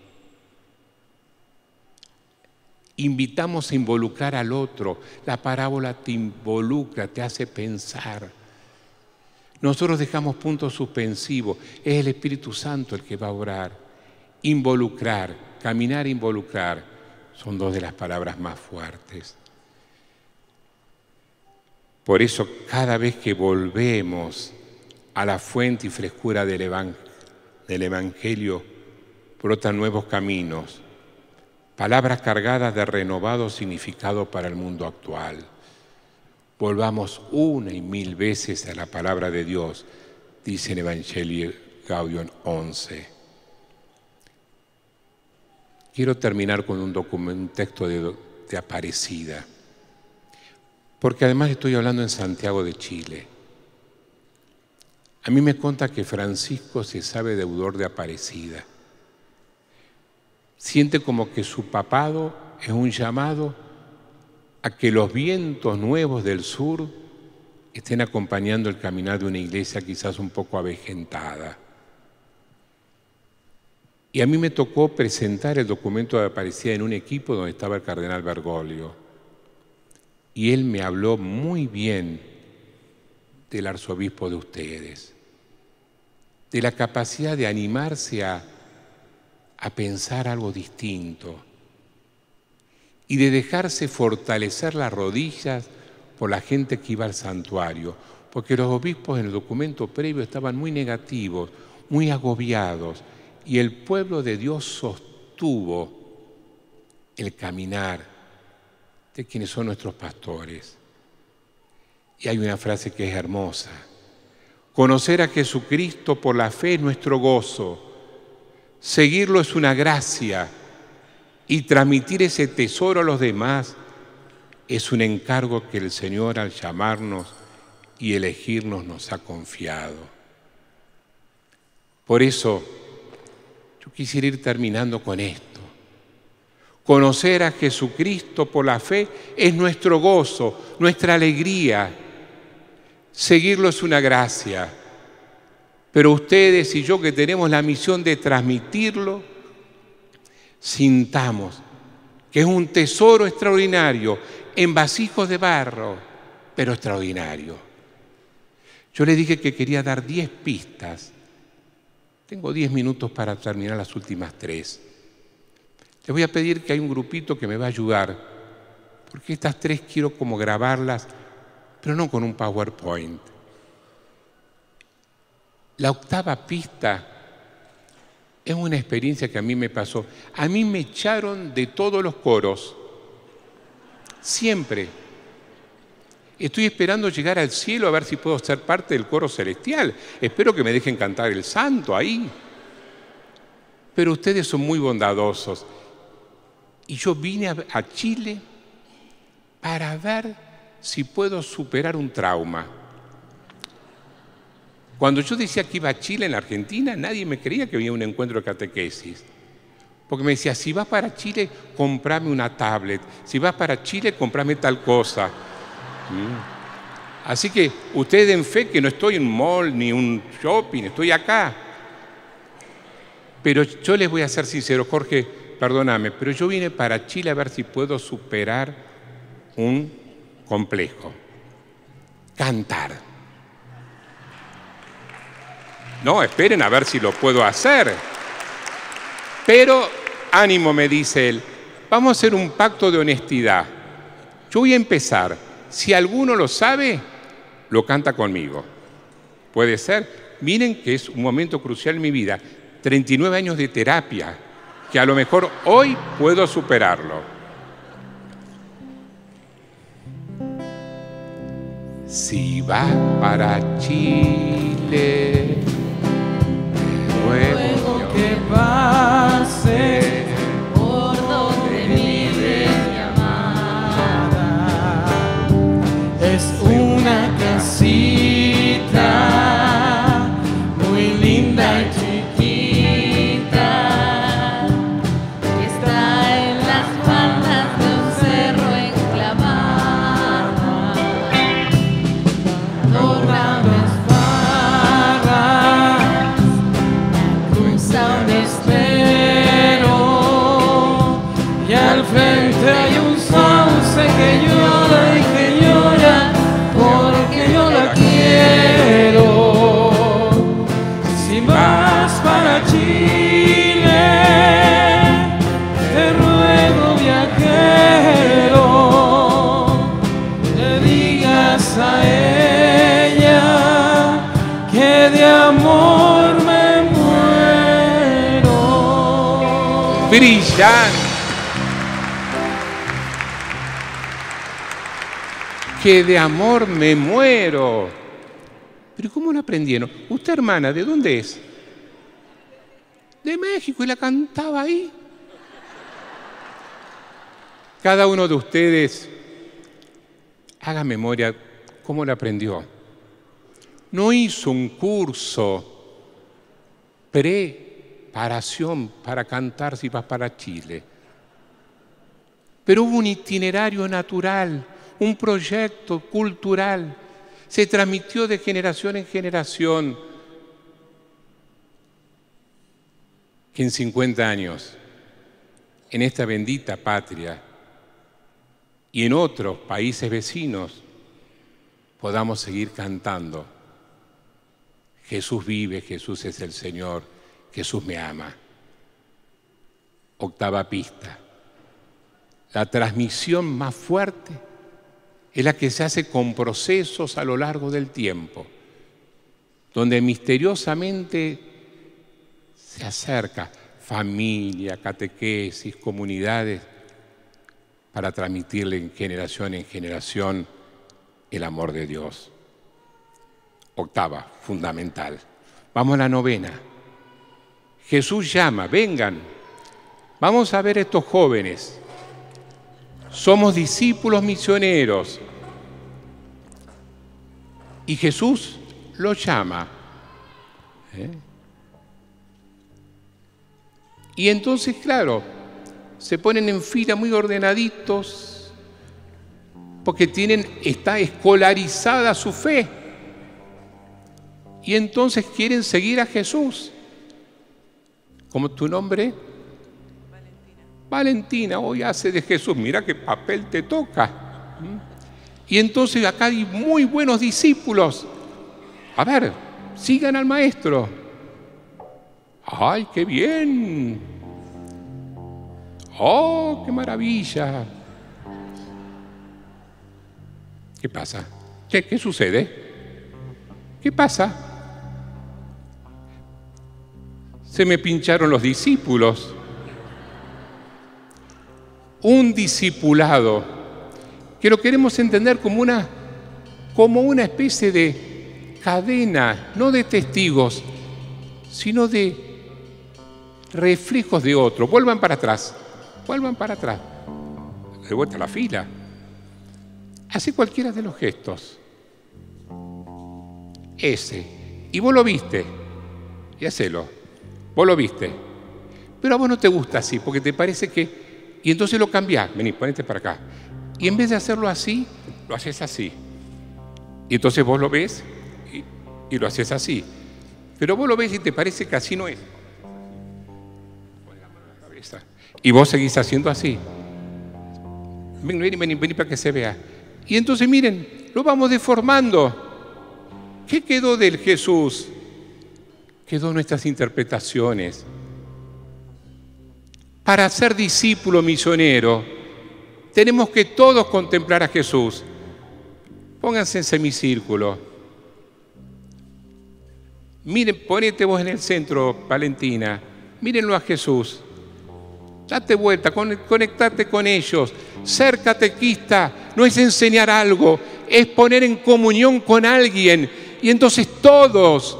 Invitamos a involucrar al otro. La parábola te involucra, te hace pensar. Nosotros dejamos puntos suspensivos. Es el Espíritu Santo el que va a obrar. Involucrar, caminar e involucrar son dos de las palabras más fuertes. Por eso, cada vez que volvemos a la fuente y frescura del Evangelio, brotan nuevos caminos, palabras cargadas de renovado significado para el mundo actual. Volvamos una y mil veces a la palabra de Dios, dice en Evangelii Gaudium 11. Quiero terminar con un texto de Aparecida, porque además estoy hablando en Santiago de Chile. A mí me conta que Francisco se sabe deudor de Aparecida. Siente como que su papado es un llamado a que los vientos nuevos del sur estén acompañando el caminar de una iglesia quizás un poco avejentada. Y a mí me tocó presentar el documento de Aparecida en un equipo donde estaba el cardenal Bergoglio. Y él me habló muy bien del arzobispo de ustedes, de la capacidad de animarse a pensar algo distinto y de dejarse fortalecer las rodillas por la gente que iba al santuario, porque los obispos en el documento previo estaban muy negativos, muy agobiados, y el pueblo de Dios sostuvo el caminar de quienes son nuestros pastores. Y hay una frase que es hermosa: conocer a Jesucristo por la fe es nuestro gozo, seguirlo es una gracia, y transmitir ese tesoro a los demás es un encargo que el Señor, al llamarnos y elegirnos, nos ha confiado. Por eso, yo quisiera ir terminando con esto. Conocer a Jesucristo por la fe es nuestro gozo, nuestra alegría. Seguirlo es una gracia. Pero ustedes y yo, que tenemos la misión de transmitirlo, sintamos que es un tesoro extraordinario en vasijos de barro, pero extraordinario. Yo le dije que quería dar 10 pistas. Tengo 10 minutos para terminar las últimas 3. Les voy a pedir que hay un grupito que me va a ayudar, porque estas 3 quiero como grabarlas, pero no con un PowerPoint. La octava pista es una experiencia que a mí me pasó. A mí me echaron de todos los coros, siempre. Estoy esperando llegar al cielo a ver si puedo ser parte del coro celestial. Espero que me dejen cantar el santo ahí. Pero ustedes son muy bondadosos. Y yo vine a Chile para ver si puedo superar un trauma. Cuando yo decía que iba a Chile, en la Argentina, nadie me creía que había un encuentro de catequesis. Porque me decía, si vas para Chile, comprame una tablet. Si vas para Chile, comprame tal cosa. Así que ustedes den fe que no estoy en un mall ni un shopping, estoy acá. Pero yo les voy a ser sincero, Jorge, perdóname, pero yo vine para Chile a ver si puedo superar un complejo. Cantar. No, esperen a ver si lo puedo hacer. Pero, ánimo, me dice él, vamos a hacer un pacto de honestidad. Yo voy a empezar. Si alguno lo sabe, lo canta conmigo. ¿Puede ser? Miren que es un momento crucial en mi vida. 39 años de terapia, que a lo mejor hoy puedo superarlo. Si vas para Chile, ruego que pase por donde vive mi amada. brillante, que de amor me muero. Pero ¿cómo lo aprendieron? Usted, hermana, ¿de dónde es? De México, y la cantaba ahí. Cada uno de ustedes haga memoria cómo la aprendió. No hizo un curso preparación para cantar si vas para Chile, pero hubo un itinerario natural, un proyecto cultural, se transmitió de generación en generación, que en 50 años, en esta bendita patria y en otros países vecinos, podamos seguir cantando: Jesús vive, Jesús es el Señor, Jesús me ama. Octava pista. La transmisión más fuerte es la que se hace con procesos a lo largo del tiempo, donde misteriosamente se acerca familia, catequesis, comunidades, para transmitirle en generación el amor de Dios. Octava, fundamental. Vamos a la novena. Jesús llama, vengan. Vamos a ver a estos jóvenes. Somos discípulos misioneros. Y Jesús los llama. Y entonces, claro, se ponen en fila muy ordenaditos, porque está escolarizada su fe. Y entonces quieren seguir a Jesús. ¿Cómo es tu nombre? Valentina, hoy hace de Jesús. Mira qué papel te toca. Y entonces acá hay muy buenos discípulos. A ver, sigan al maestro. ¡Ay, qué bien! ¡Oh, qué maravilla! ¿Qué pasa? ¿Qué sucede? ¿Qué pasa? Se me pincharon los discípulos. Un discipulado, que lo queremos entender como una especie de cadena, no de testigos, sino de reflejos de otro. Vuelvan para atrás, de vuelta a la fila. Hace cualquiera de los gestos. Ese. Y vos lo viste. Y hacelo. Vos lo viste. Pero a vos no te gusta así, porque te parece que... Y entonces lo cambiás. Vení, ponete para acá. Y en vez de hacerlo así, lo haces así. Y entonces vos lo ves y lo haces así. Pero vos lo ves y te parece que así no es. Pon la mano en la cabeza. Y vos seguís haciendo así. Vení para que se vea. Y entonces miren, lo vamos deformando. ¿Qué quedó del Jesús? Quedó nuestras interpretaciones. Para ser discípulo misionero, tenemos que todos contemplar a Jesús. Pónganse en semicírculo. Miren, ponete vos en el centro, Valentina. Mírenlo a Jesús. Date vuelta, conectate con ellos. Ser catequista no es enseñar algo, es poner en comunión con alguien. Y entonces todos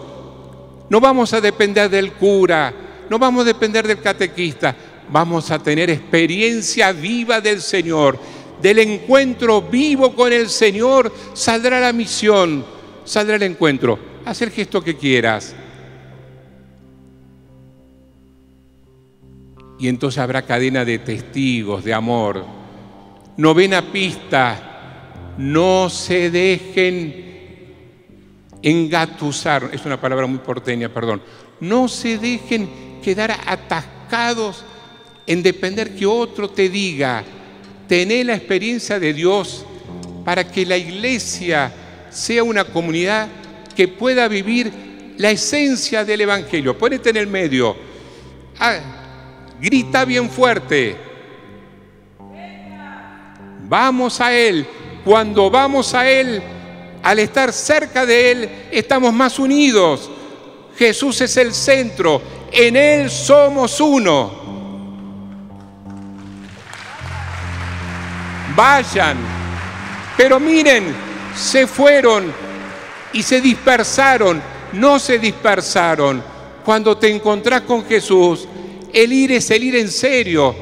no vamos a depender del cura, no vamos a depender del catequista. Vamos a tener experiencia viva del Señor. Del encuentro vivo con el Señor saldrá la misión, saldrá el encuentro. Haz el gesto que quieras. Y entonces habrá cadena de testigos de amor. Novena pista. No se dejen engatusar. Es una palabra muy porteña, perdón. No se dejen quedar atascados en depender que otro te diga. Tené la experiencia de Dios para que la iglesia sea una comunidad que pueda vivir la esencia del Evangelio. Ponete en el medio. Grita bien fuerte. Vamos a Él. Cuando vamos a Él, al estar cerca de Él, estamos más unidos. Jesús es el centro. En Él somos uno. vayan. Pero miren, se fueron y se dispersaron. No se dispersaron. Cuando te encontrás con Jesús, el ir es el ir en serio.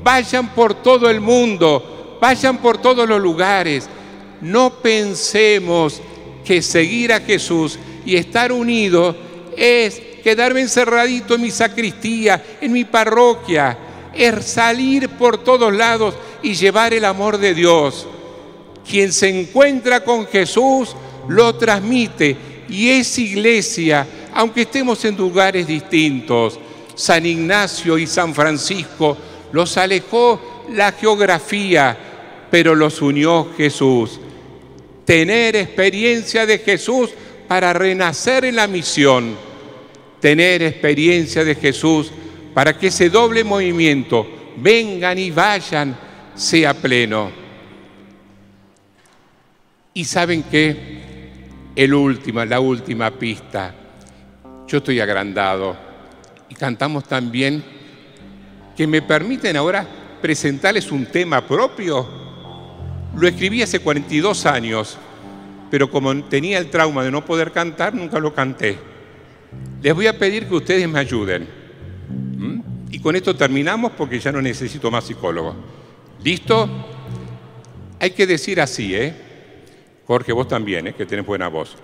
Vayan por todo el mundo, vayan por todos los lugares. No pensemos que seguir a Jesús y estar unidos es quedarme encerradito en mi sacristía, en mi parroquia. Es salir por todos lados y llevar el amor de Dios. Quien se encuentra con Jesús lo transmite y es iglesia, aunque estemos en lugares distintos. San Ignacio y San Francisco los alejó la geografía, pero los unió Jesús. Tener experiencia de Jesús para renacer en la misión. Tener experiencia de Jesús para que ese doble movimiento, vengan y vayan, sea pleno. ¿Y saben qué? La última pista. Yo estoy agrandado y cantamos tan bien que me permiten ahora presentarles un tema propio. Lo escribí hace 42 años, pero como tenía el trauma de no poder cantar, nunca lo canté. Les voy a pedir que ustedes me ayuden. Y con esto terminamos porque ya no necesito más psicólogo. ¿Listo? Hay que decir así, Jorge, vos también, que tenés buena voz.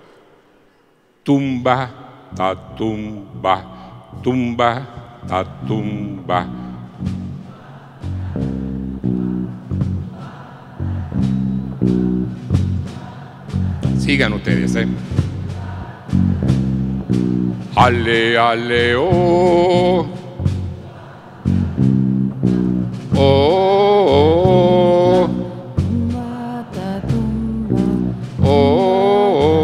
Tumba, ta tumba, tumba, ta tumba. Sigan ustedes, Ale, ale, oh. Oh, oh, oh. Oh, oh,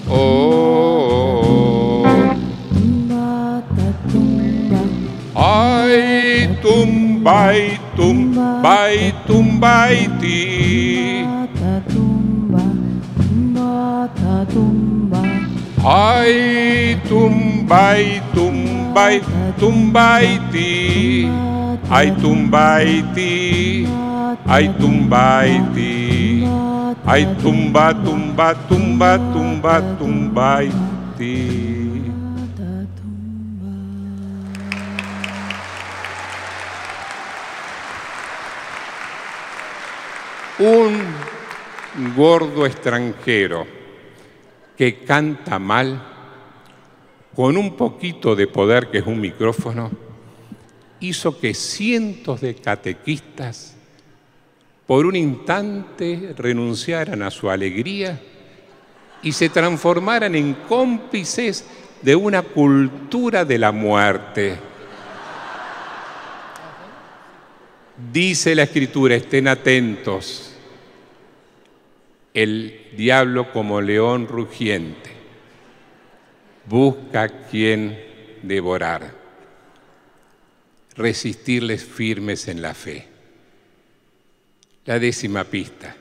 oh. Ay, tumbai, tumbai, tumbai, ti. Ay, tumbai, tumbai, tumbai, ti. Ay, tumbai, ti. Ay, tumbai, ti. Ay, tumba, tumba, tumba, tumba, tumbai, ti. Un gordo extranjero que canta mal, con un poquito de poder que es un micrófono, hizo que cientos de catequistas por un instante renunciaran a su alegría y se transformaran en cómplices de una cultura de la muerte. Dice la Escritura, estén atentos. El diablo, como león rugiente, busca a quien devorar. Resistirles firmes en la fe. La 10ª pista,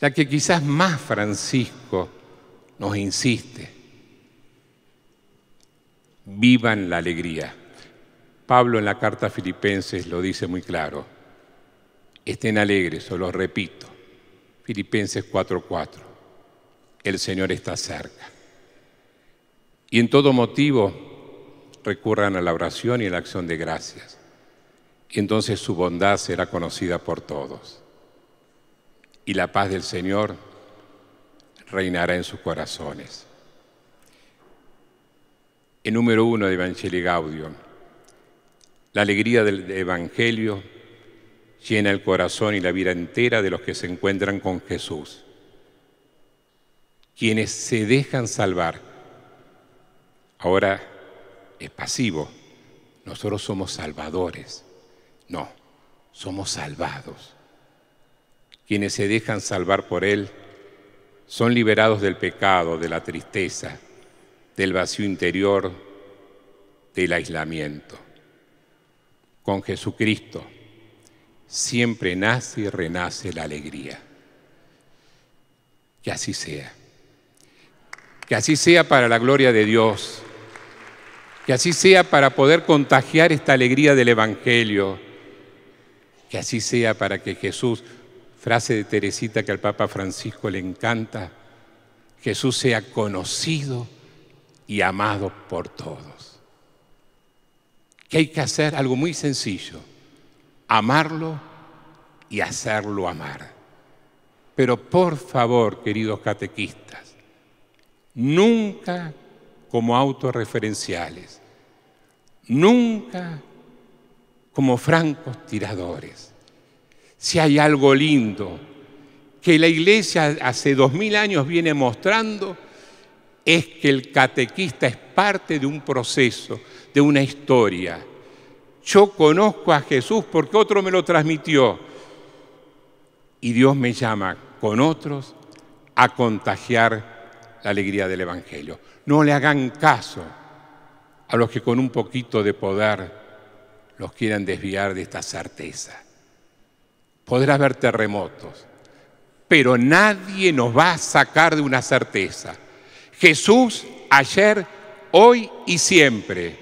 la que quizás más Francisco nos insiste. Vivan la alegría. Pablo en la carta a Filipenses lo dice muy claro. Estén alegres, os lo repito. Filipenses 4:4. El Señor está cerca. Y en todo motivo recurran a la oración y a la acción de gracias. Y entonces su bondad será conocida por todos. Y la paz del Señor reinará en sus corazones. El número 1 de Evangelii Gaudium. La alegría del Evangelio llena el corazón y la vida entera de los que se encuentran con Jesús. Quienes se dejan salvar. Ahora es pasivo. Nosotros somos salvadores. No, somos salvados. Quienes se dejan salvar por Él son liberados del pecado, de la tristeza, del vacío interior, del aislamiento. Con Jesucristo siempre nace y renace la alegría. Que así sea. Que así sea para la gloria de Dios. Que así sea para poder contagiar esta alegría del Evangelio. Que así sea para que Jesús, frase de Teresita que al Papa Francisco le encanta, Jesús sea conocido y amado por todos. Que hay que hacer algo muy sencillo, amarlo y hacerlo amar. Pero por favor, queridos catequistas, nunca como autorreferenciales, nunca como francos tiradores. Si hay algo lindo que la Iglesia hace 2000 años viene mostrando, es que el catequista es parte de un proceso, de una historia. Yo conozco a Jesús porque otro me lo transmitió y Dios me llama con otros a contagiar la alegría del Evangelio. No le hagan caso a los que con un poquito de poder los quieran desviar de esta certeza. Podrá haber terremotos, pero nadie nos va a sacar de una certeza. Jesús ayer, hoy y siempre.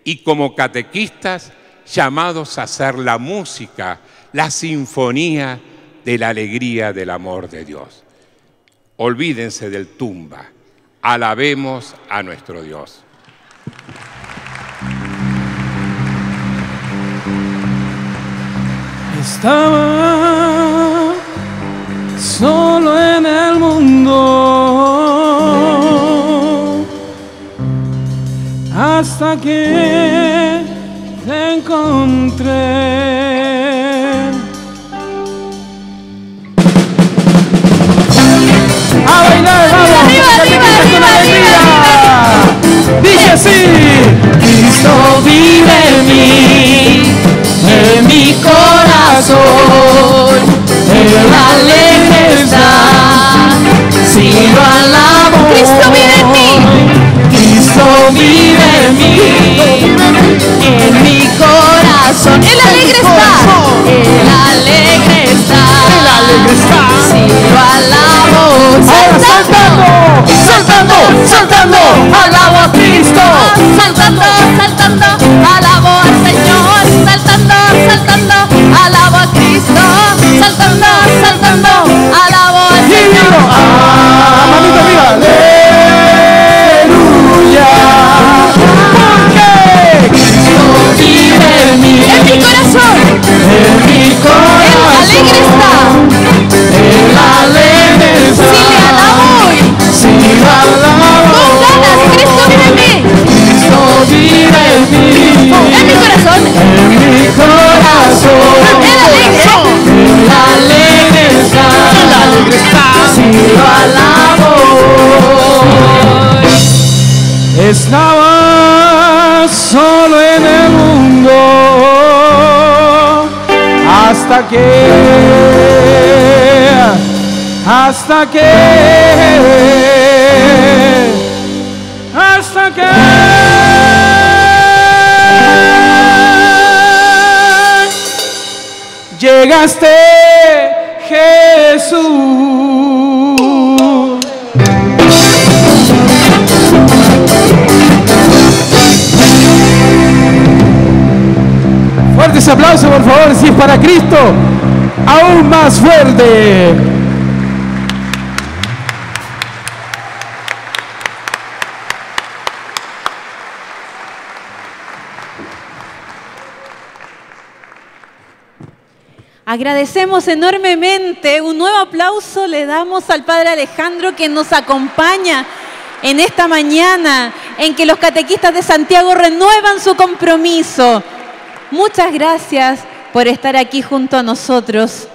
Y como catequistas llamados a hacer la música, la sinfonía de la alegría del amor de Dios. Olvídense del tumba, alabemos a nuestro Dios. Estaba solo en el mundo hasta que te encontré. A bailar, vamos, arriba, arriba. Dice así: Cristo vive en mi corazón, Él alegre está, si lo alabo. Cristo vive en mí, Cristo vive en mí, en mi corazón. Él alegre está, Él alegre está, Él alegre está, si lo alabo. Saltando, saltando, saltando, alabo a Cristo. Saltando, saltando, alabo al Señor. Saltando, saltando, alabo a Cristo. Saltando, saltando, alabo al Señor. Mamita mía, aleluya. Porque Cristo vive en mí, En mi corazón, en mi corazón. Él alegre está. Él alegre está. Si le alabo hoy, Si lo alabo, con ganas, Cristo vive en mí. Cristo vive en mí, En mi corazón, en mi corazón. Él alegre está. Si lo alabo, estaba solo en el mundo hasta que llegaste, Jesús. Fuertes aplausos, por favor, si es para Cristo, aún más fuerte. Agradecemos enormemente, un nuevo aplauso le damos al Padre Alejandro que nos acompaña en esta mañana en que los catequistas de Santiago renuevan su compromiso. Muchas gracias por estar aquí junto a nosotros.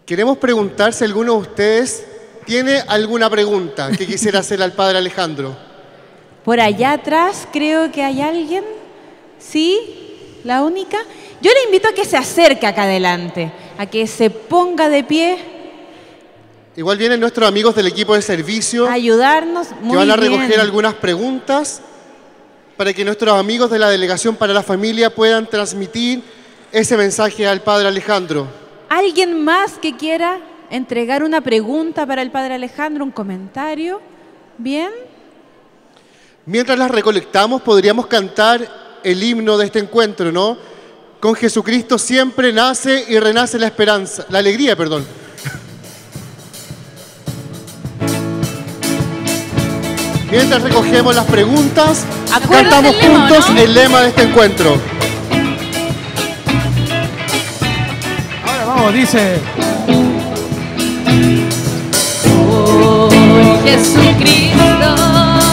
Queremos preguntar si alguno de ustedes tiene alguna pregunta que quisiera hacerle al Padre Alejandro. Por allá atrás creo que hay alguien. ¿Sí? ¿La única? Yo le invito a que se acerque acá adelante, a que se ponga de pie, Igual vienen nuestros amigos del equipo de servicio a ayudarnos. Muy que van a bien. recoger algunas preguntas para que nuestros amigos de la Delegación para la Familia puedan transmitir ese mensaje al Padre Alejandro. ¿Alguien más que quiera entregar una pregunta para el Padre Alejandro, un comentario? ¿Bien? Mientras las recolectamos, podríamos cantar el himno de este encuentro, ¿no? Con Jesucristo siempre nace y renace la esperanza, la alegría, perdón. Mientras recogemos las preguntas, cantamos juntos el lema de este encuentro. Ahora vamos, dice. Oh, Jesucristo.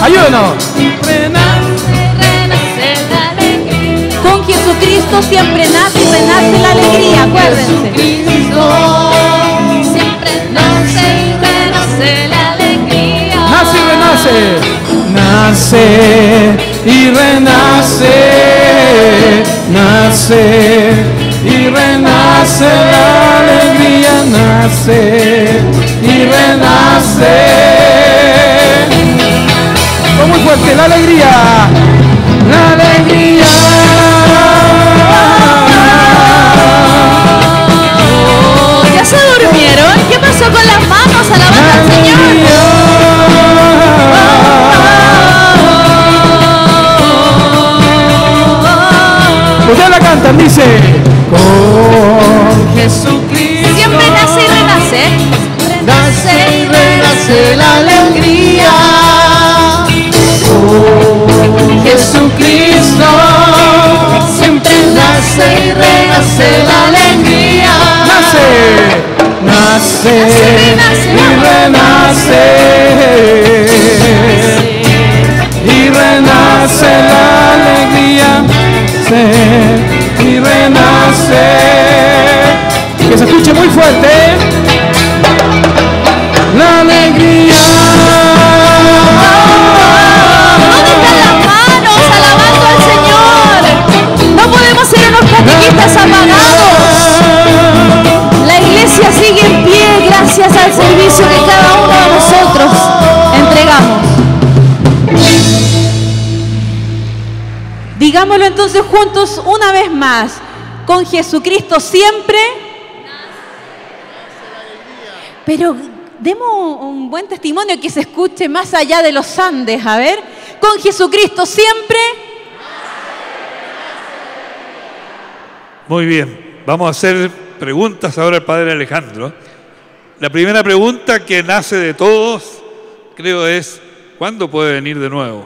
Ayúdenos. Renace la alegría. Con Jesucristo siempre nace y renace la alegría, acuérdense. Jesucristo siempre nace y renace la alegría. Nace y renace. Nace y renace. Nace y renace la alegría. Nace y renace. Muy fuerte, la alegría. La alegría. Oh, ¿ya se durmieron? ¿Qué pasó con las manos alabando al Señor? Ustedes la cantan, dice. Con Jesucristo. Siempre nace y renace. Nace y renace la alegría. Con Jesucristo. Siempre nace y renace la alegría. Nace y renace. Y renace la alegría. Y renace. Que se escuche muy fuerte. La alegría. ¿Dónde están las manos alabando al Señor? No podemos ser unos catequistas apagados. La iglesia sigue en pie gracias al servicio que cada uno de nosotros entregamos. Digámoslo entonces juntos una vez más. Con Jesucristo siempre. Pero demos un buen testimonio que se escuche más allá de los Andes. A ver. Con Jesucristo siempre. Muy bien. Vamos a hacer preguntas ahora al Padre Alejandro. La primera pregunta que nace de todos, creo, es ¿cuándo puede venir de nuevo?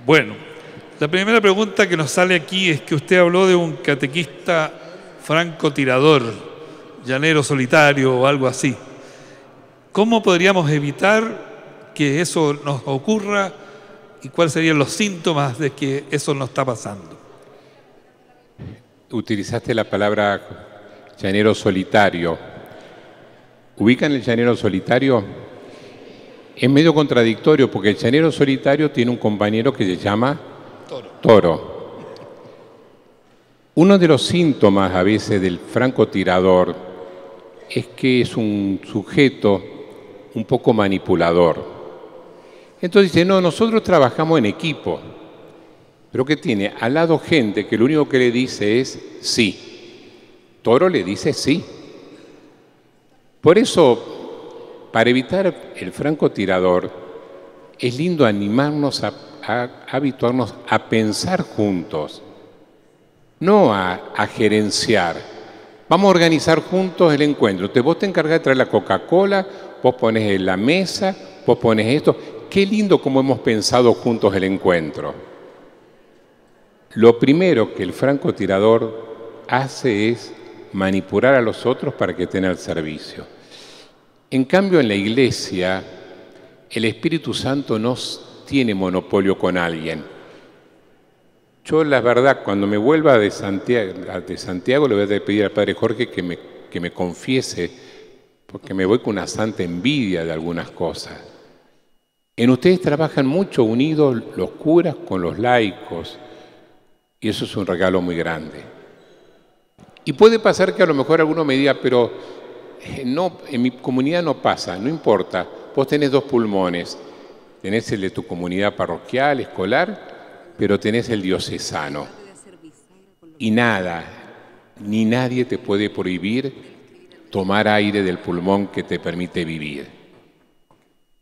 Bueno, la primera pregunta que nos sale aquí es que usted habló de un catequista francotirador, llanero solitario o algo así. ¿Cómo podríamos evitar que eso nos ocurra y cuáles serían los síntomas de que eso nos está pasando? Utilizaste la palabra llanero solitario. ¿Ubican el llanero solitario? Es medio contradictorio porque el llanero solitario tiene un compañero que se llama toro. Uno de los síntomas a veces del francotirador es que es un sujeto un poco manipulador. Entonces dice, no, nosotros trabajamos en equipo. Pero ¿qué tiene? Al lado gente que lo único que le dice es sí. Toro le dice sí. Por eso, para evitar el francotirador, es lindo animarnos a habituarnos a pensar juntos, no a gerenciar. Vamos a organizar juntos el encuentro. Vos te encargás de traer la Coca-Cola, vos pones en la mesa, vos pones esto. Qué lindo cómo hemos pensado juntos el encuentro. Lo primero que el francotirador hace es manipular a los otros para que estén al servicio. En cambio, en la Iglesia, el Espíritu Santo no tiene monopolio con alguien. Yo, la verdad, cuando me vuelva de Santiago le voy a pedir al Padre Jorge que me confiese, porque me voy con una santa envidia de algunas cosas. En ustedes trabajan mucho unidos los curas con los laicos, y eso es un regalo muy grande. Y puede pasar que a lo mejor alguno me diga, pero no, en mi comunidad no pasa, no importa. Vos tenés 2 pulmones, tenés el de tu comunidad parroquial, escolar, pero tenés el diocesano. Y nada, ni nadie te puede prohibir tomar aire del pulmón que te permite vivir.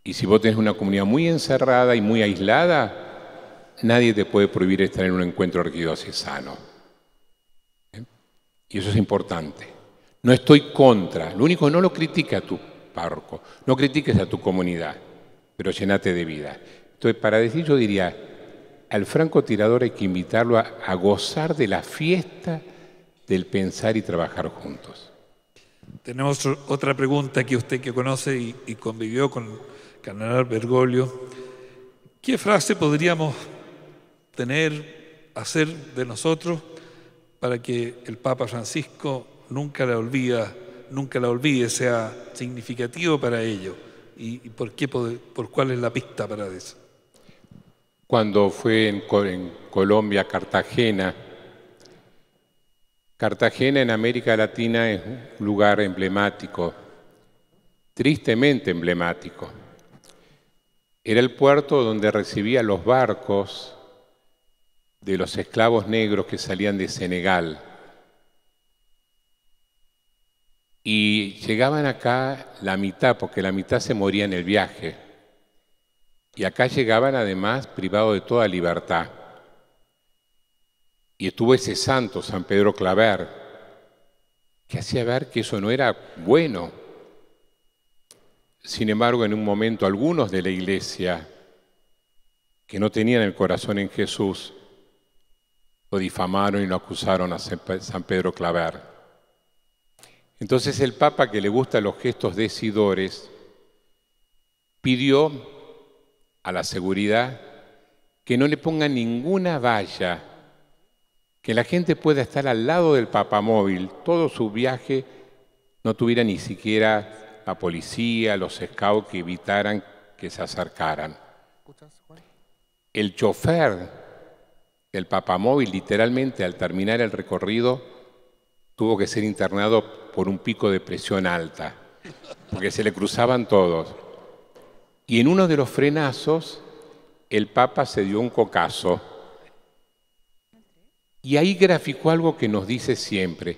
Y si vos tenés una comunidad muy encerrada y muy aislada, nadie te puede prohibir estar en un encuentro arquidiocesano. Y eso es importante. No estoy contra, lo único, no lo critique a tu párroco, no critiques a tu comunidad, pero llenate de vida. Entonces, para decir, yo diría, al francotirador hay que invitarlo a gozar de la fiesta del pensar y trabajar juntos. Tenemos otra pregunta que usted que conoce y convivió con Cardenal Bergoglio. ¿Qué frase podríamos hacer de nosotros para que el Papa Francisco nunca la olvide, sea significativo para ello? ¿Y por cuál es la pista para eso? Cuando fue en Colombia, Cartagena en América Latina es un lugar emblemático, tristemente emblemático. Era el puerto donde recibía los barcos de los esclavos negros que salían de Senegal. Y llegaban acá la mitad, porque la mitad se moría en el viaje. Y acá llegaban además privados de toda libertad. Y estuvo ese santo, San Pedro Claver, que hacía ver que eso no era bueno. Sin embargo, en un momento algunos de la iglesia que no tenían el corazón en Jesús lo difamaron y lo acusaron a San Pedro Claver. Entonces el Papa, que le gustan los gestos decidores, pidió a la seguridad que no le pongan ninguna valla, que la gente pueda estar al lado del papamóvil, todo su viaje no tuviera ni siquiera la policía, los scouts que evitaran que se acercaran. El chofer del papamóvil, literalmente al terminar el recorrido, tuvo que ser internado por un pico de presión alta, porque se le cruzaban todos. Y en uno de los frenazos, el Papa se dio un cocazo. Y ahí graficó algo que nos dice siempre: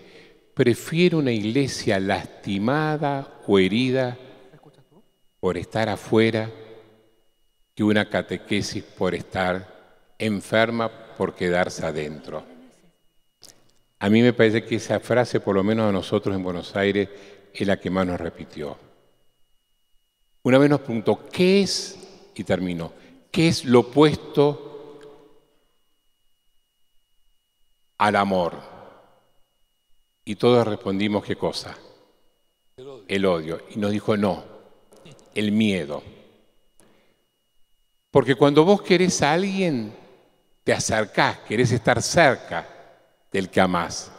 prefiero una iglesia lastimada o herida por estar afuera que una catequesis por estar enferma por quedarse adentro. A mí me parece que esa frase, por lo menos a nosotros en Buenos Aires, es la que más nos repitió. Una vez nos preguntó, ¿qué es? Y terminó, ¿qué es lo opuesto al amor? Y todos respondimos, ¿qué cosa? El odio. Y nos dijo, no, el miedo. Porque cuando vos querés a alguien, te acercás, querés estar cerca del que amás.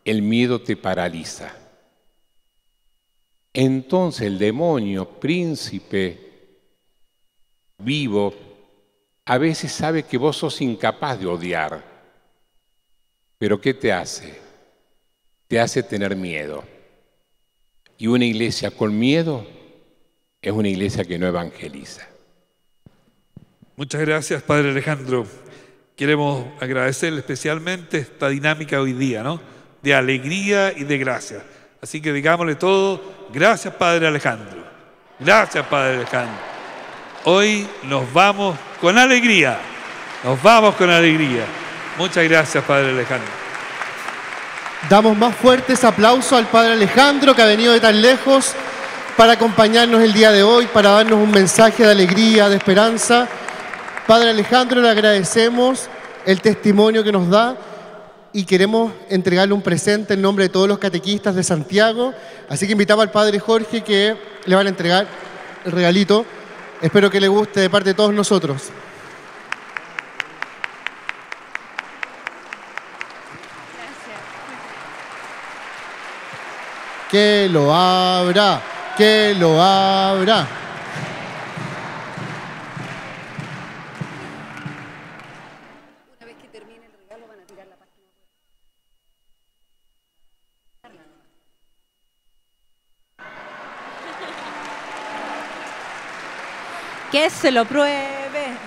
El miedo te paraliza. Entonces el demonio, príncipe vivo, a veces sabe que vos sos incapaz de odiar. Pero ¿qué te hace? Te hace tener miedo. Y una iglesia con miedo es una iglesia que no evangeliza. Muchas gracias, Padre Alejandro. Queremos agradecerle especialmente esta dinámica hoy día, ¿no? De alegría y de gracia. Así que digámosle todo, gracias, Padre Alejandro. Gracias, Padre Alejandro. Hoy nos vamos con alegría. Nos vamos con alegría. Muchas gracias, Padre Alejandro. Damos más fuertes aplausos al Padre Alejandro, que ha venido de tan lejos para acompañarnos el día de hoy, para darnos un mensaje de alegría, de esperanza. Padre Alejandro, le agradecemos el testimonio que nos da y queremos entregarle un presente en nombre de todos los catequistas de Santiago. Así que invitamos al Padre Jorge, que le van a entregar el regalito. Espero que le guste de parte de todos nosotros. Que lo abra, que lo abra. Una vez que termine el regalo van a tirar la página web. Que se lo pruebe.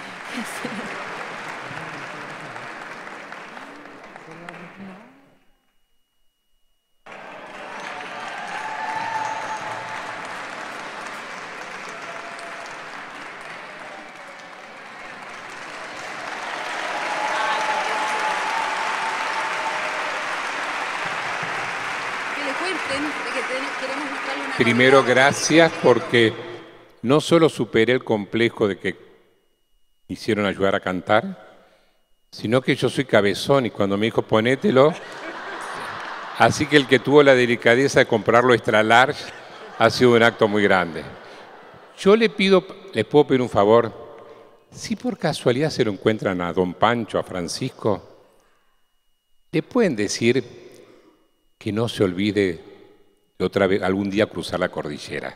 Primero, gracias porque no solo superé el complejo de que me hicieron ayudar a cantar, sino que yo soy cabezón y cuando me dijo ponételo, así que el que tuvo la delicadeza de comprarlo extra large ha sido un acto muy grande. Yo les puedo pedir un favor, si por casualidad se lo encuentran a don Pancho, a Francisco, le pueden decir que no se olvide de otra vez algún día cruzar la cordillera.